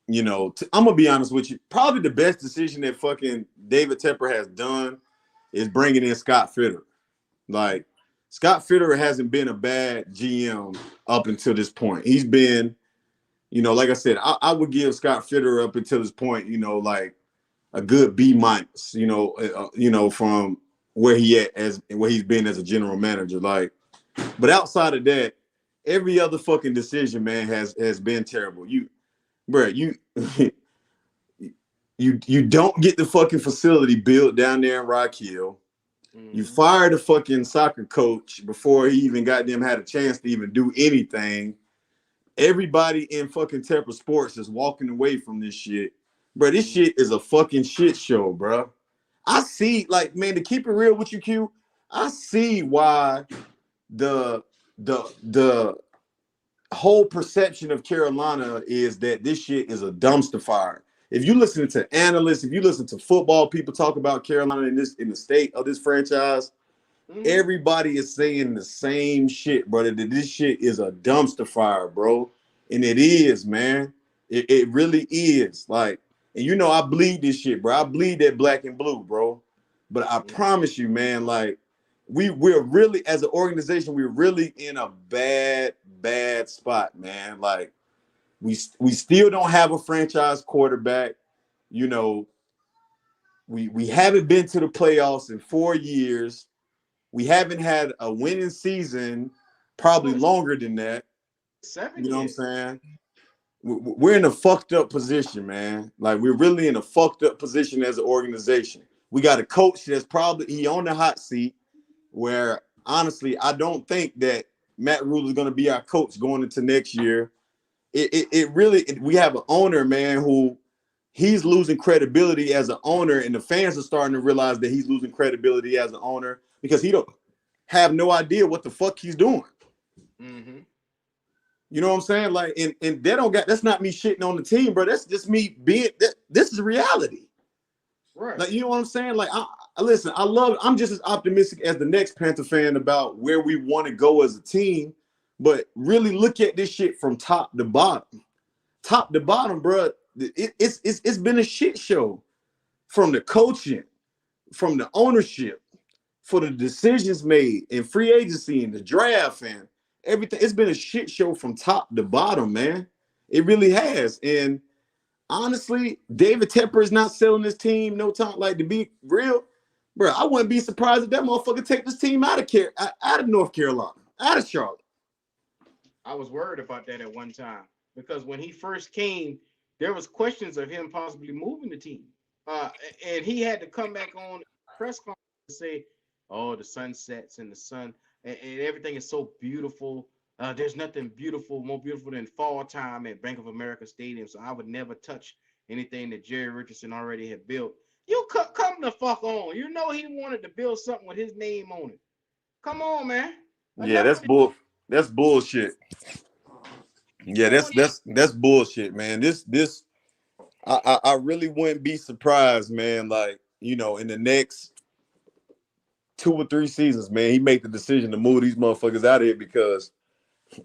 I'm gonna be honest with you, probably the best decision that fucking David Tepper has done is bringing in Scott Fitterer. Like, Scott Fitterer hasn't been a bad GM up until this point. He's been, like I said, I would give Scott Fitterer up until this point, like a good B minus, from where he's been as a general manager. Like, but outside of that, every other fucking decision, man, has been terrible. You don't get the fucking facility built down there in Rock Hill. You fired the fucking soccer coach before he even had a chance to even do anything. Everybody in fucking Tepper Sports is walking away from this shit. Bro, this shit is a fucking shit show, bro. I see, like, man, to keep it real with you, Q, I see why the whole perception of Carolina is that this shit is a dumpster fire. If you listen to analysts, if you listen to football people talk about Carolina in the state of this franchise, everybody is saying the same shit, brother. That this shit is a dumpster fire, bro. And it is, man. It really is. Like, and I bleed this shit, bro. I bleed that black and blue, bro. But I promise you, man, like, we're really, as an organization, we're really in a bad spot, man. Like, we still don't have a franchise quarterback. We haven't been to the playoffs in 4 years. We haven't had a winning season probably longer than that. 7 You know years. what I'm saying? We're in a fucked up position, man. Like, we're really in a fucked up position as an organization. We got a coach that's probably on the hot seat, where honestly, I don't think that Matt Rule is going to be our coach going into next year. We have an owner, man, who he's losing credibility as an owner, and the fans are starting to realize that he's losing credibility as an owner because he don't have no idea what the fuck he's doing. You know what I'm saying? Like, and they don't that's not me shitting on the team, bro. That's just me being this is reality. Right. Like, you know what I'm saying? Like, listen, I'm just as optimistic as the next Panther fan about where we want to go as a team, but really look at this shit from top to bottom. Top to bottom, bro. It's been a shit show, from the coaching, from the ownership, for the decisions made in free agency and the draft and everything. It's been a shit show from top to bottom, man. It really has. And honestly, David Tepper is not selling this team no time. Like, to be real, bro, I wouldn't be surprised if that motherfucker take this team out of North Carolina, out of Charlotte. I was worried about that at one time because when he first came, there was questions of him possibly moving the team. and he had to come back on press conference and say, "Oh, the sun sets and the sun and everything is so beautiful. There's nothing more beautiful than fall time at Bank of America Stadium. So I would never touch anything that Jerry Richardson already had built. You come the fuck on. You know he wanted to build something with his name on it. Come on, man. Yeah, Enough of this. that's bullshit. Yeah, Doing that's bullshit, man. I really wouldn't be surprised, man. Like, you know, in the next 2 or 3 seasons, man, he make the decision to move these motherfuckers out of here because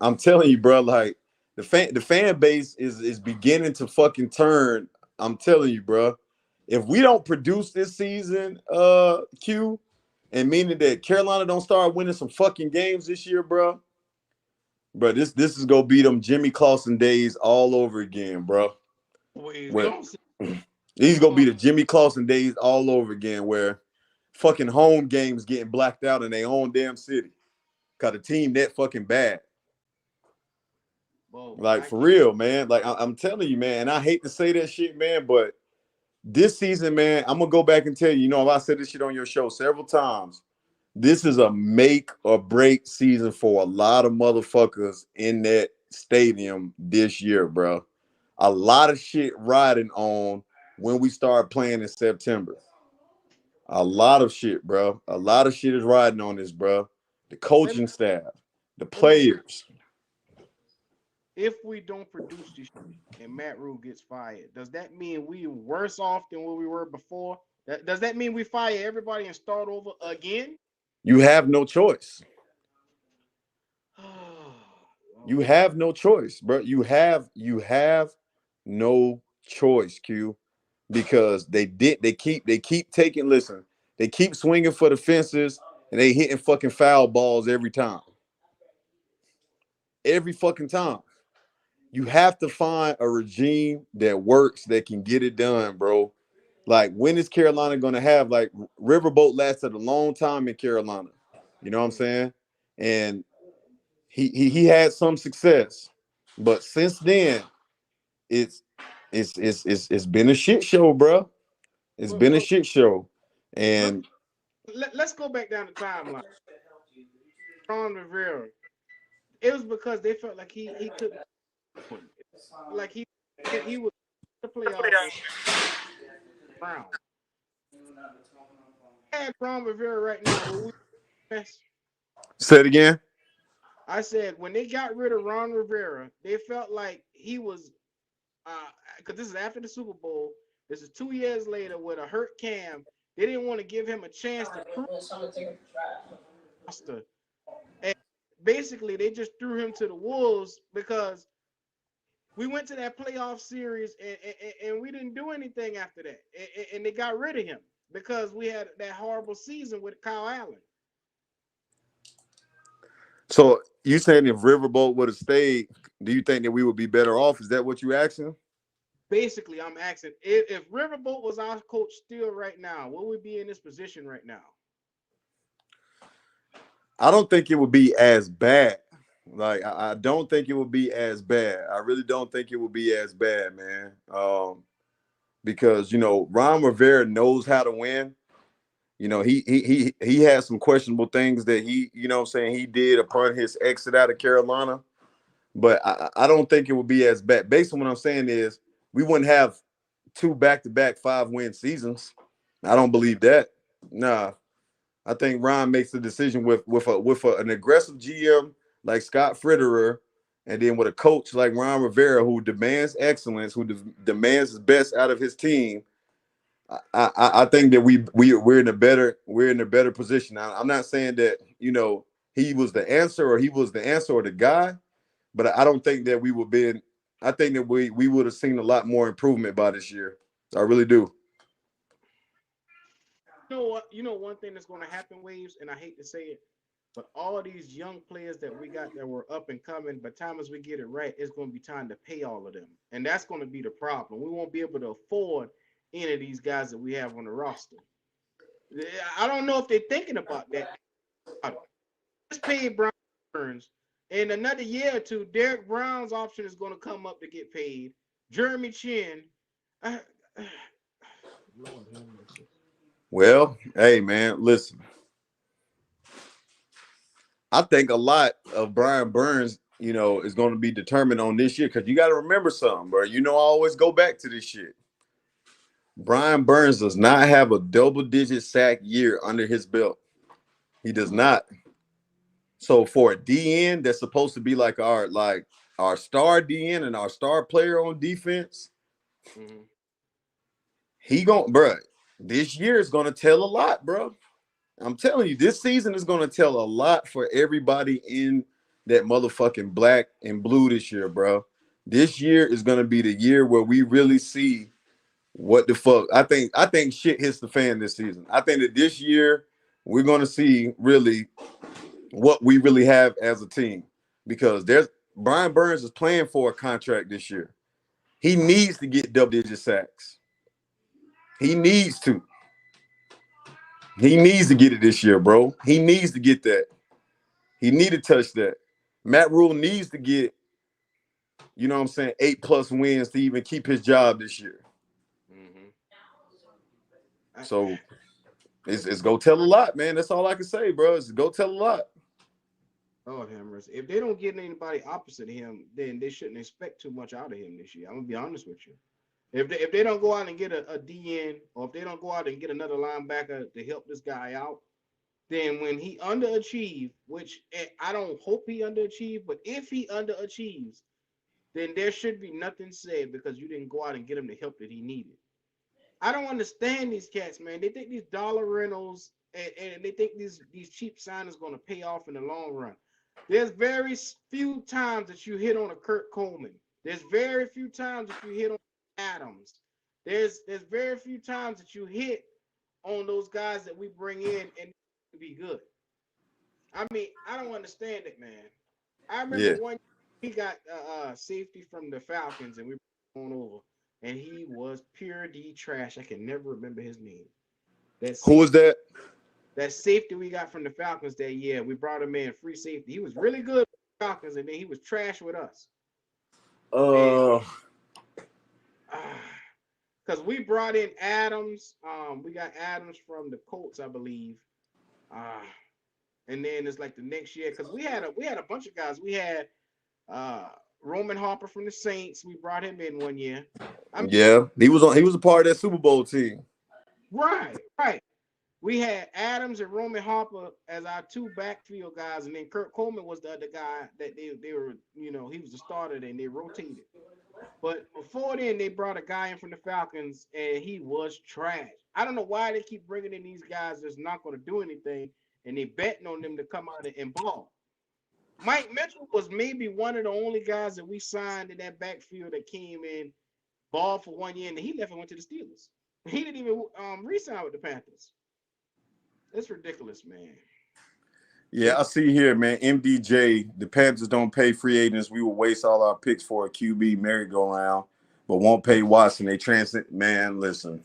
I'm telling you, bro, like the fan base is beginning to fucking turn. I'm telling you, bro. If we don't produce this season, Q, and meaning that Carolina don't start winning some fucking games this year, bro. Bro, this is gonna be them Jimmy Clausen days all over again, bro. ways. Where Don't say these gonna be the Jimmy Clausen days all over again, where fucking home games getting blacked out in their own damn city. Cause the team that fucking bad. Whoa, Like I for can't. real, man. Like I'm telling you, man. And I hate to say that shit, man, but this season, man, I'm gonna go back and tell you. You know, I said this shit on your show several times. This is a make or break season for a lot of motherfuckers in that stadium this year, bro. A lot of shit riding on when we start playing in September. A lot of shit, bro. A lot of shit is riding on this, bro. The Let me coaching staff, the let me players. if we don't produce this and Matt Rule gets fired, does that mean we worse off than what we were before? Does that mean we fire everybody and start over again? You have no choice. You Lord. have no choice, bro. You have no choice, Q, because they keep taking. Listen, they keep swinging for the fences and they hitting fucking foul balls every time, every fucking time. You have to find a regime that works that can get it done, bro. Like when is Carolina gonna have like Riverboat lasted a long time in Carolina? You know what I'm saying? And he had some success, but since then it's it's been a shit show, bro. It's Look, been a look, shit show, look. and Let's go back down the timeline. Ron Rivera. It was because they felt like he couldn't win. Like he was the playoffs and Brown. Had Ron Rivera right now. Will we best? say it again. I said when they got rid of Ron Rivera, they felt like he was because this is after the Super Bowl. This is 2 years later with a hurt Cam. They didn't want to give him a chance to prove roster. And basically they just threw him to the wolves because we went to that playoff series and we didn't do anything after that. And they got rid of him because we had that horrible season with Kyle Allen. So you saying if Riverboat would have stayed, do you think that we would be better off? Is that what you asking? Basically, I'm asking if Riverboat was our coach still right now, would we be in this position right now? I don't think it would be as bad. Like I don't think it would be as bad. I really don't think it would be as bad, man. Because you know Ron Rivera knows how to win. You know he has some questionable things that he you know what I'm saying he did upon his exit out of Carolina, but I don't think it would be as bad. Based on what I'm saying is we wouldn't have two back-to-back 5-win seasons. I don't believe that. Nah, I think Ron makes the decision with an aggressive GM like Scott Fitterer, and then with a coach like Ron Rivera who demands excellence, who demands the best out of his team. I think that we're in a better position. Now, I'm not saying that you know he was the answer or he was the answer or the guy, but I don't think that we would been. I think that we would have seen a lot more improvement by this year. I really do. You know what? You know one thing that's going to happen, Waves, and I hate to say it, but all these young players that we got that were up and coming, by the time as we get it right, it's going to be time to pay all of them, and that's going to be the problem. We won't be able to afford any of these guys that we have on the roster. I don't know if they're thinking about that. Just pay Brown Burns. In another year or two, Derek Brown's option is going to come up to get paid. Jeremy Chin. Uh, Lord have mercy. Well, hey man, listen. I think a lot of Brian Burns, is going to be determined on this year because you got to remember something, bro. I always go back to this shit. Brian Burns does not have a double-digit sack year under his belt. He does not. So for a DN that's supposed to be like our star DN and our star player on defense, Mm-hmm. bro. This year is gonna tell a lot, bro. I'm telling you, this season is gonna tell a lot for everybody in that motherfucking black and blue this year, bro. This year is gonna be the year where we really see what the fuck. I think shit hits the fan this season. I think that this year we're gonna see really what we really have as a team because there's Brian Burns is playing for a contract this year. He needs to get double-digit sacks. He needs to. He needs to get it this year, bro. He needs to get that. He need to touch that. Matt Rule needs to get, 8+ wins to even keep his job this year. Mm-hmm. So it's go tell a lot, man. That's all I can say, bro. It's go tell a lot. Lord have mercy. If they don't get anybody opposite him, then they shouldn't expect too much out of him this year. I'm gonna be honest with you. If they don't go out and get a DN, or if they don't go out and get another linebacker to help this guy out, then when he underachieves, which I don't hope he underachieves, but if he underachieves, then there should be nothing said because you didn't go out and get him the help that he needed. I don't understand these cats, man. They think these dollar rentals and they think these cheap signings going to pay off in the long run. There's very few times that you hit on a Kurt Coleman. There's very few times that you hit on Adams. There's very few times that you hit on those guys that we bring in and be good. I mean, I don't understand it, man. I remember Yeah. one he got safety from the Falcons and we went on over and he was pure D trash. I can never remember his name. That Who safety, was that? that safety we got from the Falcons that year. We brought him in free safety. He was really good with the Falcons and then he was trash with us. And Uh, because we brought in Adams, we got Adams from the Colts, I believe. Uh, and then it's like the next year because we had a bunch of guys. We had uh Roman Harper from the Saints. We brought him in one year. I mean, yeah, he was a part of that Super Bowl team. right. We had Adams and Roman Harper as our two backfield guys, and then Kurt Coleman was the other guy that they were, he was the starter and they rotated. But before then, they brought a guy in from the Falcons, and he was trash. I don't know why they keep bringing in these guys that's not going to do anything, and they betting on them to come out and ball. Mike Mitchell was maybe one of the only guys that we signed in that backfield that came in, ball for 1 year, and he left and went to the Steelers. He didn't even re-sign with the Panthers. That's ridiculous, man. Yeah, I see here, man. MDJ, the Panthers don't pay free agents. We will waste all our picks for a QB merry-go-round, but won't pay Watson. They transit. Man, listen,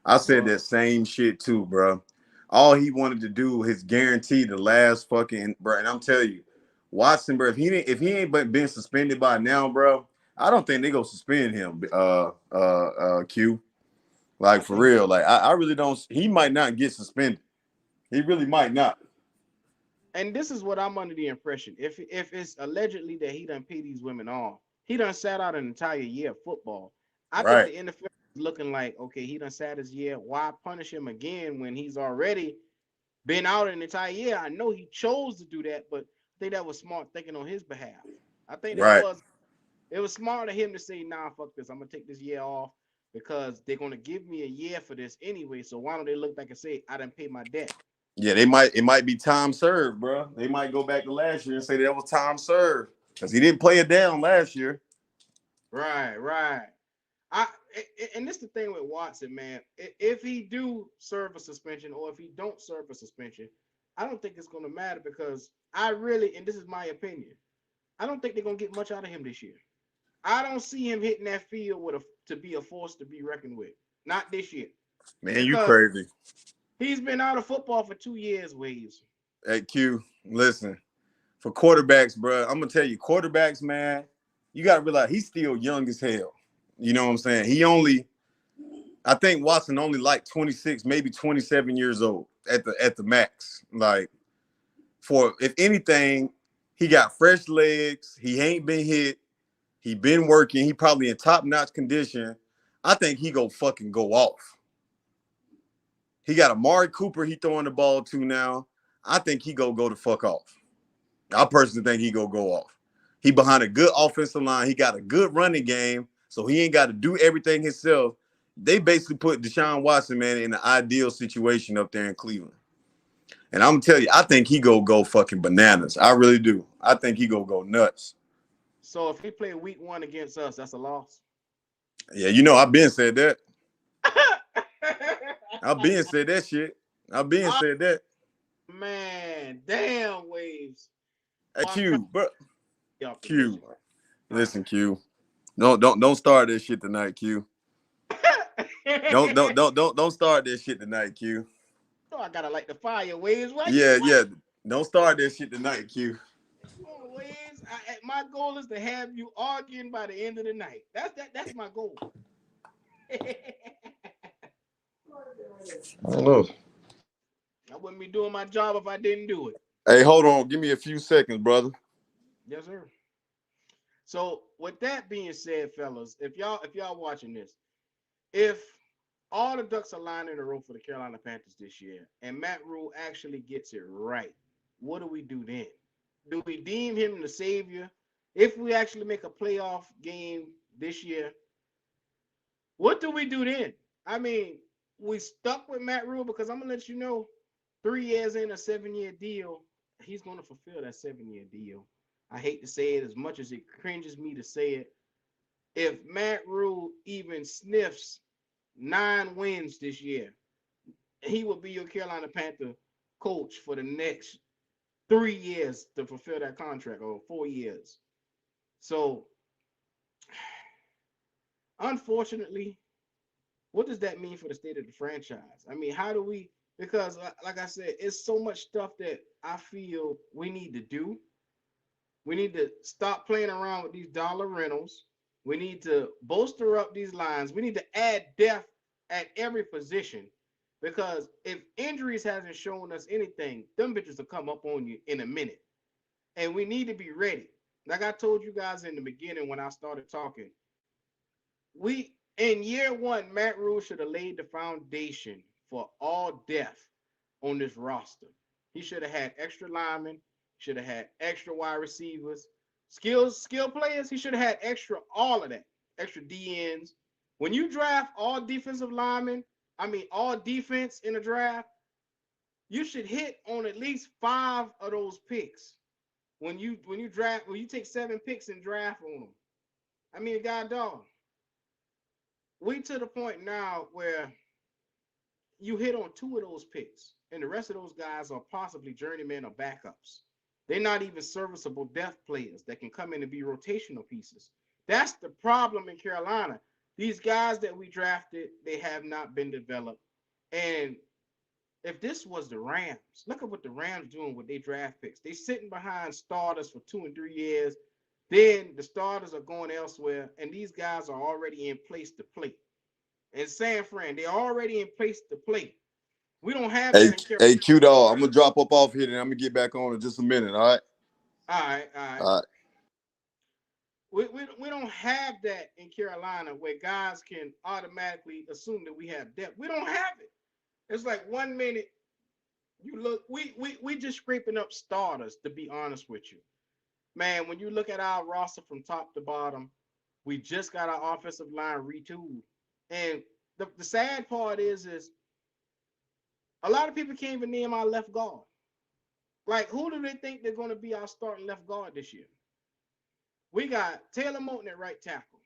I said that same shit too, bro. All he wanted to do was guarantee the last fucking, bro. And I'm telling you, Watson, bro, if he ain't been suspended by now, bro, I don't think they go suspend him. Q, like I for think real, like I really don't. He might not get suspended. He really might not. and this is what I'm under the impression. If it's allegedly that he done pay these women off, he done sat out an entire year of football. I think Right. the NFL is looking like, okay, he done sat his year. Why punish him again when he's already been out an entire year? I know he chose to do that, but I think that was smart thinking on his behalf. I think that Right. was it was smart of him to say, nah, fuck this. I'm gonna take this year off because they're gonna give me a year for this anyway. So why don't they look back and say, I didn't pay my debt? Yeah, they might. It might be time served, bro. They might go back to last year and say that was time served because he didn't play it down last year. Right. I and this is the thing with Watson, man. If he do serve a suspension or if he don't serve a suspension, I don't think it's gonna matter because I really, and this is my opinion, I don't think they're gonna get much out of him this year. I don't see him hitting that field with to be a force to be reckoned with. Not this year. Man, you Because crazy. he's been out of football for 2 years, Waves. Hey Q, listen. For quarterbacks, bro, I'm gonna tell you, quarterbacks, man, you gotta realize he's still young as hell. You know what I'm saying? I think Watson only like 26, maybe 27 years old at the max. Like, for if anything, he got fresh legs. He ain't been hit. He been working. He probably in top notch condition. I think he go fucking go off. He got Amari Cooper he throwing the ball to now. I think he go the fuck off. I personally think he go off. He behind a good offensive line. He got a good running game, so he ain't got to do everything himself. They basically put Deshaun Watson, man, in the ideal situation up there in Cleveland. And I'm gonna tell you, I think he go fucking bananas. I really do. I think he go nuts. So if he play week 1 against us, that's a loss. Yeah, you know, I've been said that. I've been said that shit. I've been said that. Man, damn waves. Hey, Q, bro. Q. Right. Listen, Q. Don't start this shit tonight, Q. Don't start this shit tonight, Q. Oh, I gotta light the fire, waves. Right? Yeah. Don't start this shit tonight, Q. Oh, waves. My goal is to have you arguing by the end of the night. That's my goal. I don't know. I wouldn't be doing my job if I didn't do it. Hey, hold on. Give me a few seconds, brother. Yes, sir. So with that being said, fellas, if y'all watching this, if all the ducks are lined in a row for the Carolina Panthers this year, and Matt Rule actually gets it right, what do we do then? Do we deem him the savior? If we actually make a playoff game this year, what do we do then? I mean, we stuck with Matt Rule because I'm gonna let you know, 3 years in a 7-year deal, he's gonna fulfill that 7-year deal. I hate to say it as much as it cringes me to say it. If Matt Rule even sniffs 9 wins this year, he will be your Carolina Panther coach for the next 3 years to fulfill that contract, or 4 years. So, unfortunately, what does that mean for the state of the franchise? I mean, how do we, because like I said, it's so much stuff that I feel we need to do. We need to stop playing around with these dollar rentals. We need to bolster up these lines. We need to add depth at every position, because if injuries hasn't shown us anything, them bitches will come up on you in a minute. And we need to be ready. Like I told you guys in the beginning when I started talking, we in year 1, Matt Rule should have laid the foundation for all depth on this roster. He should have had extra linemen, should have had extra wide receivers, skill players. He should have had extra all of that, extra DNs. When you draft all defensive linemen, all defense in a draft, you should hit on at least 5 of those picks. When you take 7 picks and draft on them. God dog. We to the point now where you hit on 2 of those picks, and the rest of those guys are possibly journeymen or backups. They're not even serviceable depth players that can come in and be rotational pieces. That's the problem in Carolina. These guys that we drafted, they have not been developed. And if this was the Rams, look at what the Rams doing with their draft picks. They sitting behind starters for 2 and 3 years. Then the starters are going elsewhere, and these guys are already in place to play. In San Fran, they're already in place to play. We don't have that in Carolina. Hey, Q Dog, I'm gonna drop up off here, and I'm gonna get back on in just a minute. All right. All right. We don't have that in Carolina where guys can automatically assume that we have depth. We don't have it. It's like 1 minute you look, we just scraping up starters, to be honest with you. Man, when you look at our roster from top to bottom, we just got our offensive line retooled. And the sad part is a lot of people can't even name our left guard. Like, who do they think they're going to be our starting left guard this year? We got Taylor Moton at right tackle.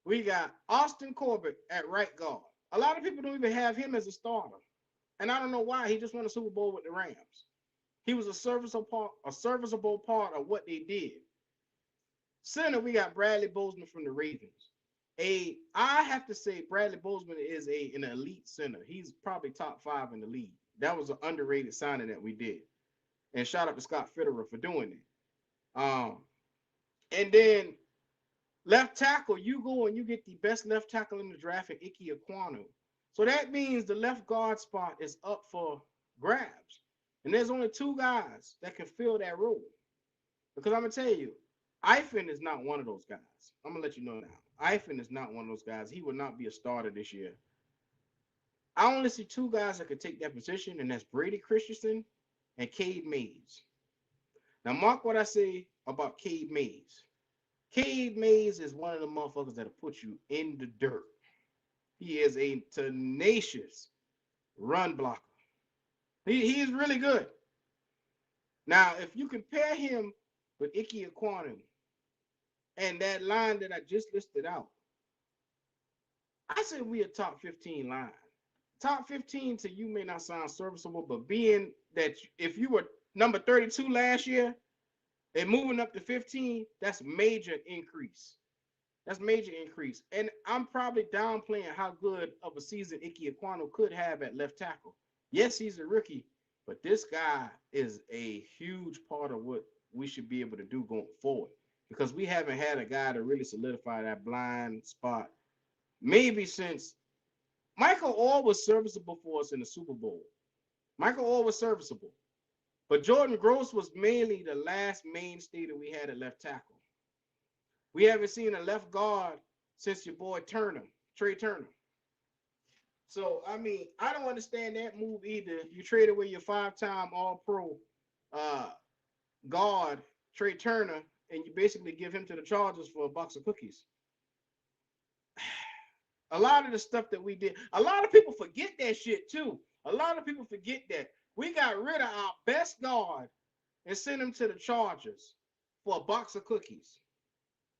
We got Austin Corbett at right guard. A lot of people don't even have him as a starter. And I don't know why. He just won a Super Bowl with the Rams. He was a serviceable part of what they did. Center, we got Bradley Boseman from the Ravens. I have to say Bradley Boseman is an elite center. He's probably top 5 in the league. That was an underrated signing that we did. And shout out to Scott Fitterer for doing it. And then Left tackle, you go and you get the best left tackle in the draft, Ike Ekwonu. So that means the left guard spot is up for grabs. And there's only two guys that can fill that role. Because I'm going to tell you, Eifin is not one of those guys. I'm going to let you know now. Eifin is not one of those guys. He will not be a starter this year. I only see two guys that could take that position, and that's Brady Christensen and Cade Mays. Now, mark what I say about Cade Mays. Cade Mays is one of the motherfuckers that'll put you in the dirt. He is a tenacious run blocker. He is really good. Now, if you compare him with Ike Ekwonu and that line that I just listed out, I say we a top 15 line. Top 15 to you may not sound serviceable, but being that if you were number 32 last year and moving up to 15, that's major increase. That's major increase. And I'm probably downplaying how good of a season Ike Ekwonu could have at left tackle. Yes, he's a rookie, but this guy is a huge part of what we should be able to do going forward, because we haven't had a guy to really solidify that blind spot maybe since Michael Orr was serviceable for us in the Super Bowl. Michael Orr was serviceable. But Jordan Gross was mainly the last mainstay that we had at left tackle. We haven't seen a left guard since your boy Turner, Trey Turner. So, I mean, I don't understand that move either. You trade away your five-time All-Pro guard, Trey Turner, and you basically give him to the Chargers for a box of cookies. A lot of the stuff that we did, a lot of people forget that shit too. A lot of people forget that. We got rid of our best guard and sent him to the Chargers for a box of cookies.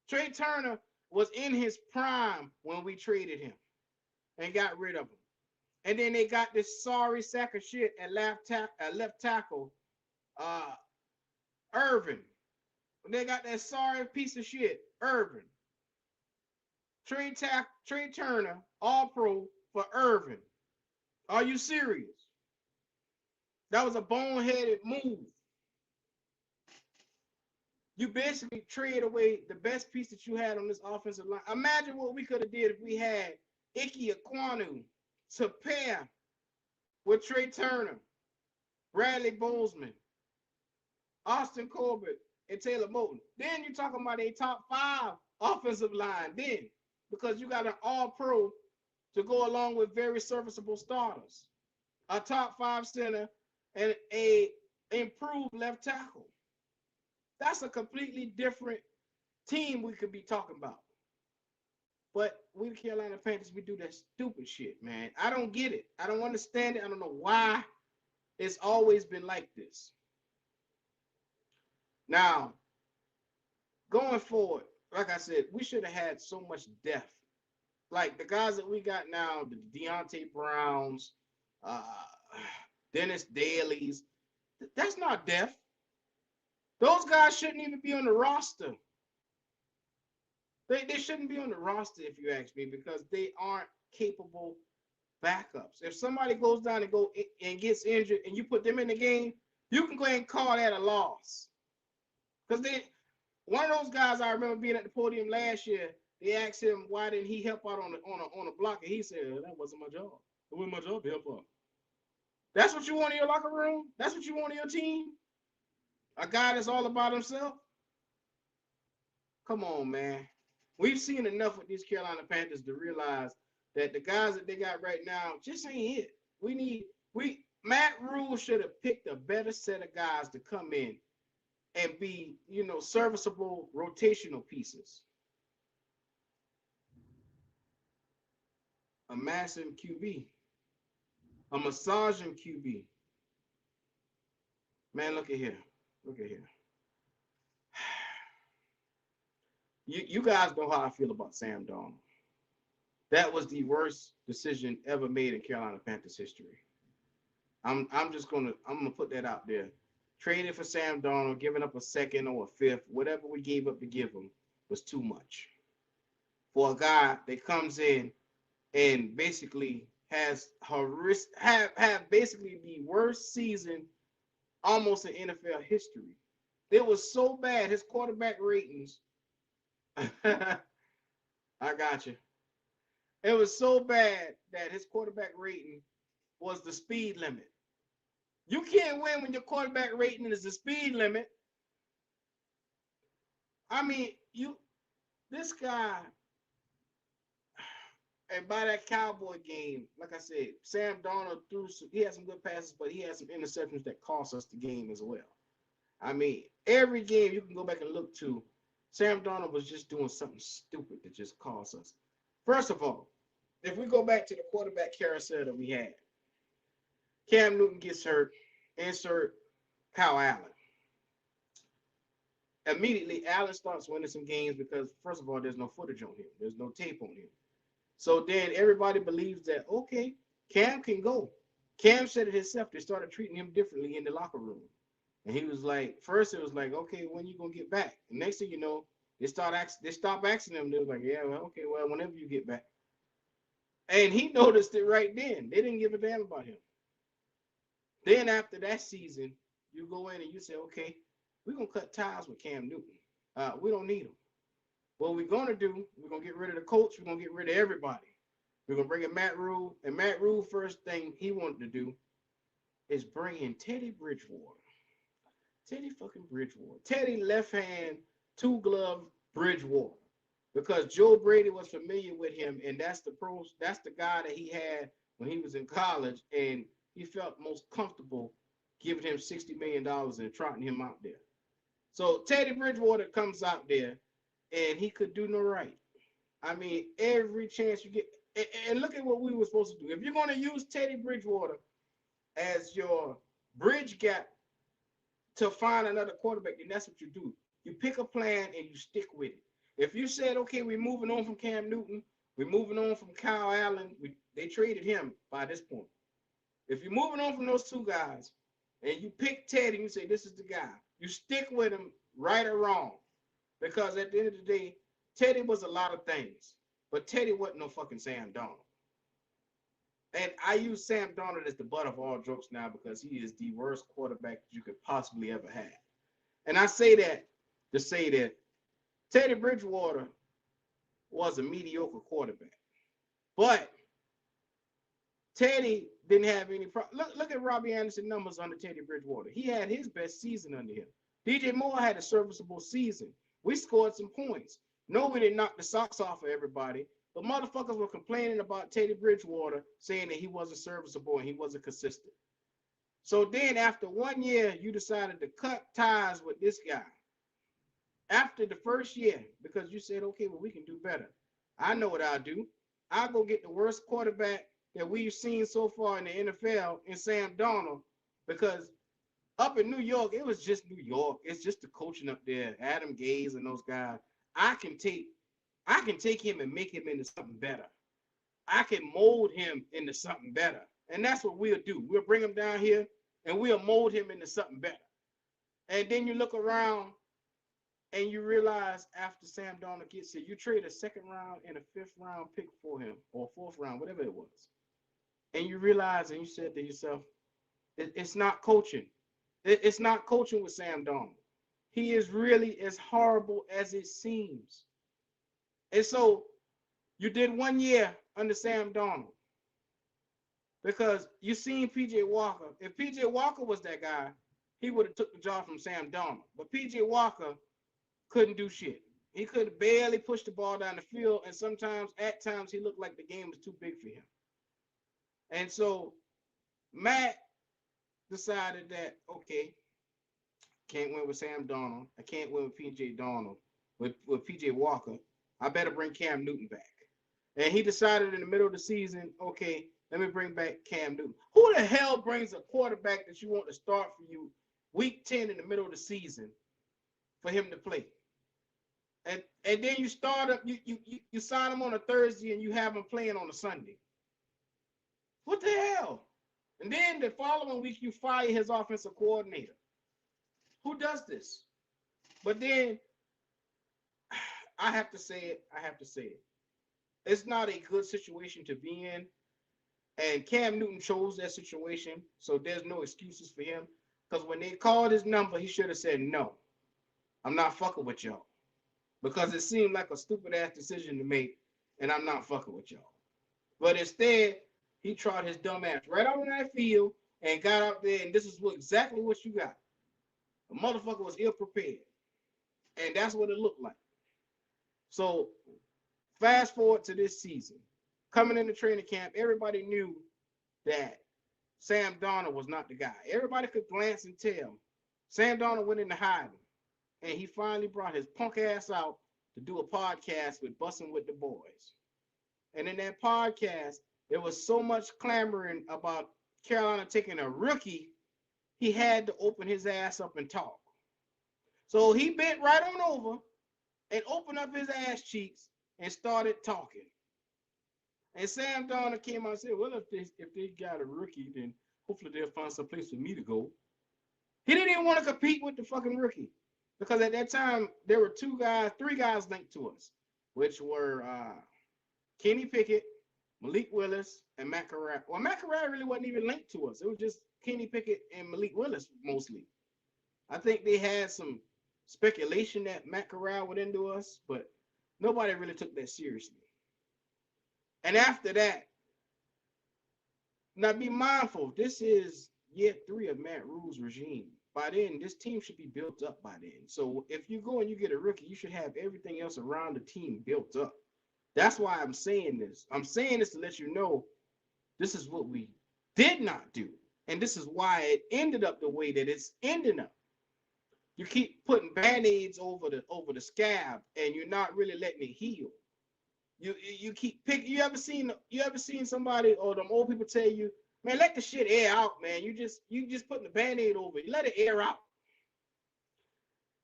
Trey Turner was in his prime when we traded him and got rid of him. And then they got this sorry sack of shit at left tackle, Irvin. They got that sorry piece of shit, Irvin. Trey Turner, All-Pro for Irvin. Are you serious? That was a boneheaded move. You basically trade away the best piece that you had on this offensive line. Imagine what we could have did if we had Ike Ekwonu to pair with Trey Turner, Bradley Boseman, Austin Corbett, and Taylor Moton. Then you're talking about a top 5 offensive line then, because you got an All-Pro to go along with very serviceable starters, a top 5 center, and a improved left tackle. That's a completely different team we could be talking about. But we, the Carolina Panthers, we do that stupid shit, man. I don't get it. I don't understand it. I don't know why it's always been like this. Now, going forward, like I said, we should have had so much depth. Like the guys that we got now, the Deontay Browns, Dennis Daly's, that's not depth. Those guys shouldn't even be on the roster. They shouldn't be on the roster, if you ask me, because they aren't capable backups. If somebody goes down and gets injured and you put them in the game, you can go ahead and call that a loss. Because one of those guys I remember being at the podium last year, they asked him why didn't he help out on a block, and he said, that wasn't my job. It wasn't my job to help out. That's what you want in your locker room? That's what you want in your team? A guy that's all about himself? Come on, man. We've seen enough with these Carolina Panthers to realize that the guys that they got right now just ain't it. Matt Rule should have picked a better set of guys to come in and be, serviceable rotational pieces. A massive QB. A massaging QB. Man, look at here. Look at here. You guys know how I feel about Sam Darnold. That was the worst decision ever made in Carolina Panthers history. I'm gonna put that out there. Trading for Sam Darnold, giving up a second or a fifth, whatever we gave up to give him was too much. For a guy that comes in and basically has have basically the worst season almost in NFL history. It was so bad, his quarterback ratings I got you. It was so bad that his quarterback rating was the speed limit. You can't win when your quarterback rating is the speed limit. I mean, this guy, and by that Cowboy game, like I said, Sam Darnold he had some good passes, but he had some interceptions that cost us the game as well. I mean, every game you can go back and look to, Sam Darnold was just doing something stupid that just cost us. First of all, if we go back to the quarterback carousel that we had, Cam Newton gets hurt, insert Kyle Allen. Immediately, Allen starts winning some games because, first of all, there's no footage on him. There's no tape on him. So then everybody believes that, okay, Cam can go. Cam said it himself. They started treating him differently in the locker room. And he was like, first it was like, okay, when you going to get back? And next thing you know, they stopped asking him. They was like, yeah, well, okay, well, whenever you get back. And he noticed it right then. They didn't give a damn about him. Then after that season, you go in and you say, okay, we're going to cut ties with Cam Newton. We don't need him. What we're going to do, we're going to get rid of the coach. We're going to get rid of everybody. We're going to bring in Matt Rule. And Matt Rule, first thing he wanted to do is bring in Teddy Bridgewater. Teddy fucking Bridgewater. Teddy left hand, two glove Bridgewater. Because Joe Brady was familiar with him, and that's the guy that he had when he was in college, and he felt most comfortable giving him $60 million and trotting him out there. So Teddy Bridgewater comes out there, and he could do no right. I mean, every chance you get, and look at what we were supposed to do. If you're going to use Teddy Bridgewater as your bridge gap to find another quarterback, then that's what you do. You pick a plan and you stick with it. If you said, okay, we're moving on from Cam Newton, we're moving on from Kyle Allen, they traded him by this point. If you're moving on from those two guys and you pick Teddy and you say, this is the guy, you stick with him right or wrong. Because at the end of the day, Teddy was a lot of things, but Teddy wasn't no fucking Sam Darnold. And I use Sam Darnold as the butt of all jokes now because he is the worst quarterback you could possibly ever have. And I say that to say that Teddy Bridgewater was a mediocre quarterback. But Teddy didn't have any problem. Look at Robbie Anderson numbers under Teddy Bridgewater. He had his best season under him. DJ Moore had a serviceable season. We scored some points. No, we didn't knock the socks off of everybody, but motherfuckers were complaining about Teddy Bridgewater, saying that he wasn't serviceable and he wasn't consistent. So then after 1 year, you decided to cut ties with this guy. After the first year, because you said, okay, well, we can do better. I know what I'll do. I'll go get the worst quarterback that we've seen so far in the NFL in Sam Darnold, because up in New York, it was just New York. It's just the coaching up there, Adam Gase and those guys. I can take him and make him into something better. I can mold him into something better. And that's what we'll do. We'll bring him down here and we'll mold him into something better. And then you look around and you realize after Sam Darnold gets here, you trade a second round and a fifth round pick for him, or fourth round, whatever it was. And you realize and you said to yourself, it's not coaching. It's not coaching with Sam Darnold. He is really as horrible as it seems. And so you did 1 year under Sam Darnold because you seen P.J. Walker. If P.J. Walker was that guy, he would have took the job from Sam Darnold. But P.J. Walker couldn't do shit. He could barely push the ball down the field, and at times, he looked like the game was too big for him. And so Matt decided that, okay, can't win with Sam Darnold. I can't win with P.J. Darnold, with P.J. Walker. I better bring Cam Newton back. And he decided in the middle of the season, okay, let me bring back Cam Newton. Who the hell brings a quarterback that you want to start for you week 10 in the middle of the season for him to play? And then you start up, you sign him on a Thursday and you have him playing on a Sunday. What the hell? And then the following week you fire his offensive coordinator. Who does this? But then I have to say it. It's not a good situation to be in. And Cam Newton chose that situation, so there's no excuses for him. Because when they called his number, he should have said, no, I'm not fucking with y'all. Because it seemed like a stupid-ass decision to make and I'm not fucking with y'all. But instead, he trotted his dumb ass right out on that field and got out there, and this is exactly what you got. The motherfucker was ill prepared, and that's what it looked like. So fast forward to this season, coming into training camp, everybody knew that Sam Darnold was not the guy. Everybody could glance and tell. Sam Darnold went into hiding, and he finally brought his punk ass out to do a podcast with Bussin' with the Boys. And in that podcast, there was so much clamoring about Carolina taking a rookie, he had to open his ass up and talk. So he bent right on over and opened up his ass cheeks and started talking. And Sam Darnold came out and said, well, if they got a rookie, then hopefully they'll find some place for me to go. He didn't even want to compete with the fucking rookie. Because at that time, there were three guys linked to us, which were Kenny Pickett, Malik Willis, and Matt Corral. Well, Matt Corral really wasn't even linked to us. It was just Kenny Pickett and Malik Willis mostly. I think they had some speculation that Matt Corral would into us, but nobody really took that seriously. And after that, now be mindful, this is year 3 of Matt Rule's regime. By then, this team should be built up by then. So if you go and you get a rookie, you should have everything else around the team built up. That's why I'm saying this. I'm saying this to let you know this is what we did not do. And this is why it ended up the way that it's ending up. You keep putting band-aids over the scab, and you're not really letting it heal. You keep picking. You ever seen somebody or them old people tell you, man, let the shit air out, man. You just putting the band-aid over it. You let it air out.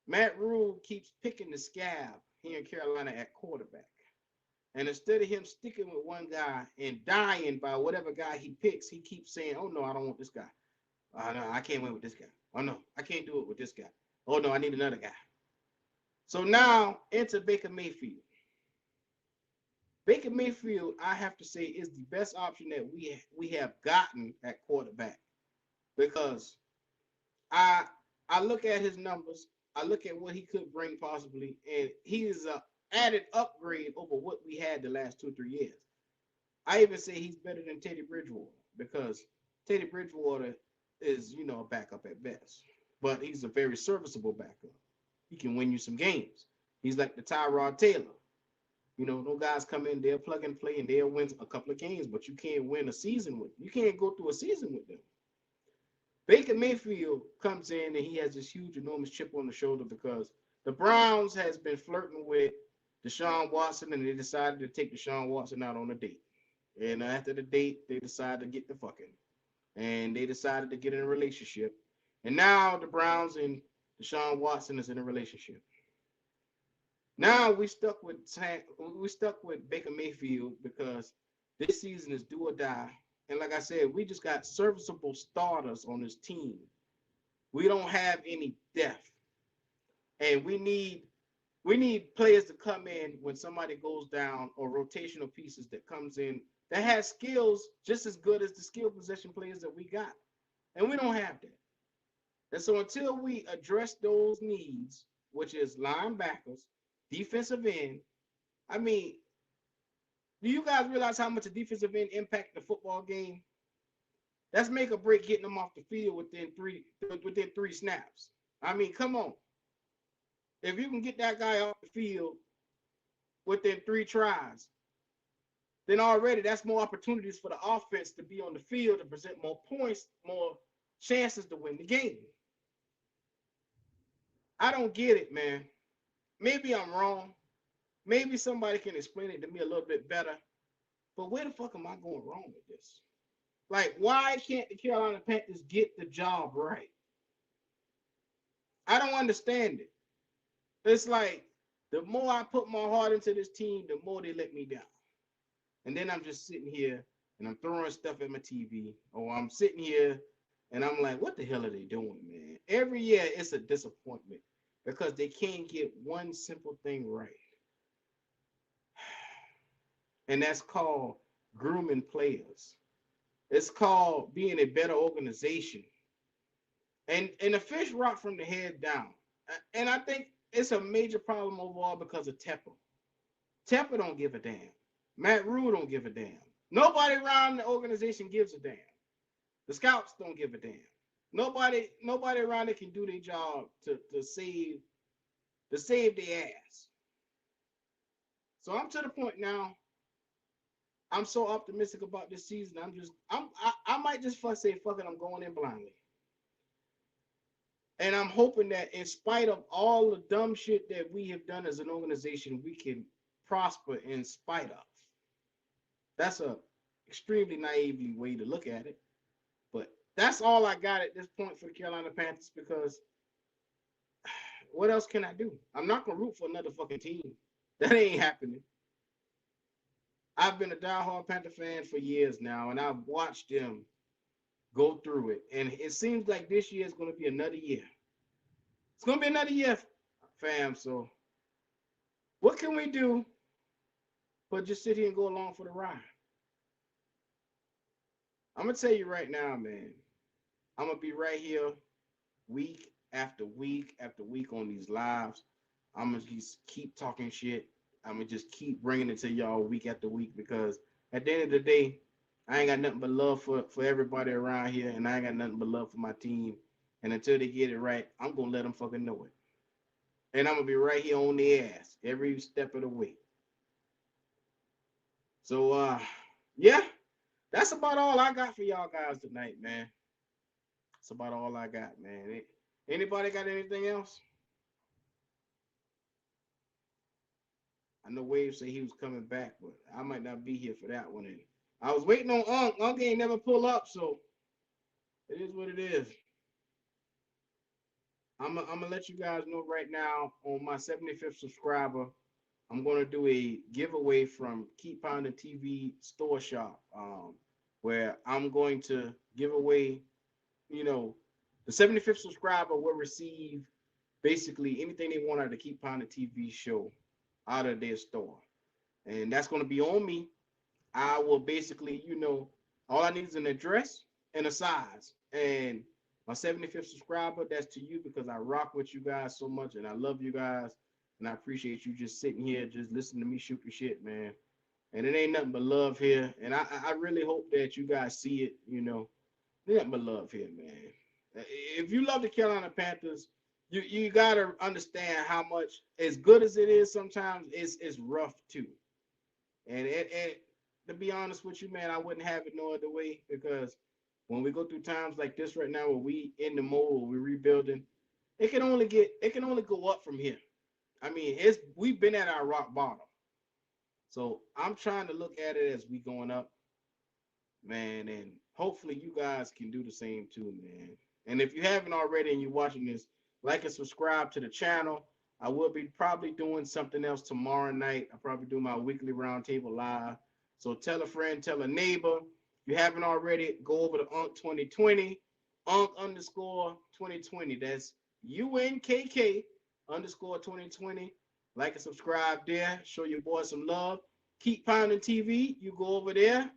Matt Rule keeps picking the scab here in Carolina at quarterback. And instead of him sticking with one guy and dying by whatever guy he picks, he keeps saying, oh, no, I don't want this guy. Oh, no, I can't win with this guy. Oh, no, I can't do it with this guy. Oh, no, I need another guy. So now, enter Baker Mayfield. Baker Mayfield, I have to say, is the best option that we have gotten at quarterback. Because I look at his numbers, I look at what he could bring possibly, and he is a added upgrade over what we had the last 2 or 3 years. I even say he's better than Teddy Bridgewater because Teddy Bridgewater is, a backup at best, but he's a very serviceable backup. He can win you some games. He's like the Tyrod Taylor. No guys come in, they'll plug and play and they'll win a couple of games, but you can't win a season with them. You can't go through a season with them. Baker Mayfield comes in and he has this huge, enormous chip on the shoulder because the Browns has been flirting with Deshaun Watson, and they decided to take Deshaun Watson out on a date. And after the date, they decided to get the fucking. And they decided to get in a relationship. And now the Browns and Deshaun Watson is in a relationship. Now we stuck with Baker Mayfield because this season is do or die. And like I said, we just got serviceable starters on this team. We don't have any depth. And we need players to come in when somebody goes down, or rotational pieces that comes in that has skills just as good as the skill possession players that we got. And we don't have that. And so until we address those needs, which is linebackers, defensive end, I mean, do you guys realize how much a defensive end impact the football game? That's make or break getting them off the field within three snaps. I mean, come on. If you can get that guy off the field within 3 tries, then already that's more opportunities for the offense to be on the field, to present more points, more chances to win the game. I don't get it, man. Maybe I'm wrong. Maybe somebody can explain it to me a little bit better. But where the fuck am I going wrong with this? Like, why can't the Carolina Panthers get the job right? I don't understand it. It's like the more I put my heart into this team, the more they let me down. And then I'm just sitting here and I'm throwing stuff at my TV, or I'm sitting here and I'm like, what the hell are they doing, man? Every year it's a disappointment because they can't get one simple thing right. And that's called grooming players. It's called being a better organization. And the fish rot from the head down. And I think it's a major problem overall because of Tepper. Tepper don't give a damn. Matt Rule don't give a damn. Nobody around the organization gives a damn. The scouts don't give a damn. Nobody around it can do their job to save their ass. So I'm to the point now. I'm so optimistic about this season. I might just say fuck it. I'm going in blindly, and I'm hoping that in spite of all the dumb shit that we have done as an organization, we can prosper in spite of. That's a extremely naively way to look at it, but that's all I got at this point for the Carolina Panthers because what else can I do? I'm not gonna root for another fucking team. That ain't happening. I've been a diehard Panther fan for years now, and I've watched them go through it. And it seems like this year is going to be another year. It's going to be another year, fam. So, what can we do but just sit here and go along for the ride? I'm going to tell you right now, man. I'm going to be right here week after week after week on these lives. I'm going to just keep talking shit. I'm going to just keep bringing it to y'all week after week because at the end of the day, I ain't got nothing but love for everybody around here, and I ain't got nothing but love for my team. And until they get it right, I'm going to let them fucking know it. And I'm going to be right here on their ass every step of the way. So, yeah, that's about all I got for y'all guys tonight, man. That's about all I got, man. Anybody got anything else? I know Wave said he was coming back, but I might not be here for that one. And I was waiting on Unc. Unc ain't never pull up, so it is what it is. I'm gonna let you guys know right now on my 75th subscriber. I'm gonna do a giveaway from Keep Pounding TV Store Shop, where I'm going to give away, the 75th subscriber will receive basically anything they want out of the Keep Pounding TV show out of their store, and that's gonna be on me. I will basically, all I need is an address and a size. And my 75th subscriber, that's to you because I rock with you guys so much and I love you guys. And I appreciate you just sitting here, just listening to me shoot the shit, man. And it ain't nothing but love here. And I really hope that you guys see it, nothing but love here, man. If you love the Carolina Panthers, you got to understand how much, as good as it is sometimes, it's rough too. And to be honest with you, man, I wouldn't have it no other way because when we go through times like this right now where we in the mode, we're rebuilding, it can only go up from here. I mean, we've been at our rock bottom. So I'm trying to look at it as we going up, man, and hopefully you guys can do the same too, man. And if you haven't already and you're watching this, like and subscribe to the channel. I will be probably doing something else tomorrow night. I'll probably do my weekly roundtable live. So tell a friend, tell a neighbor. If you haven't already, go over to Unk 2020, Unk underscore 2020. That's UNKK underscore 2020. Like and subscribe there. Show your boy some love. Keep Pounding TV. You go over there.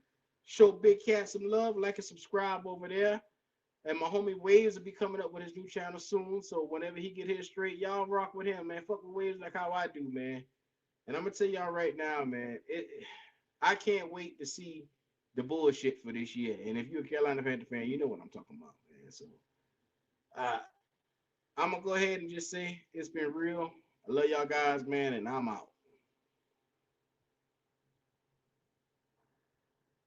Show Big Cat some love. Like and subscribe over there. And my homie Waves will be coming up with his new channel soon. So whenever he get here straight, y'all rock with him, man. Fuck with Waves like how I do, man. And I'm gonna tell y'all right now, man. I can't wait to see the bullshit for this year. And if you're a Carolina Panther fan, you know what I'm talking about, man. So I'm gonna go ahead and just say it's been real. I love y'all guys, man, and I'm out.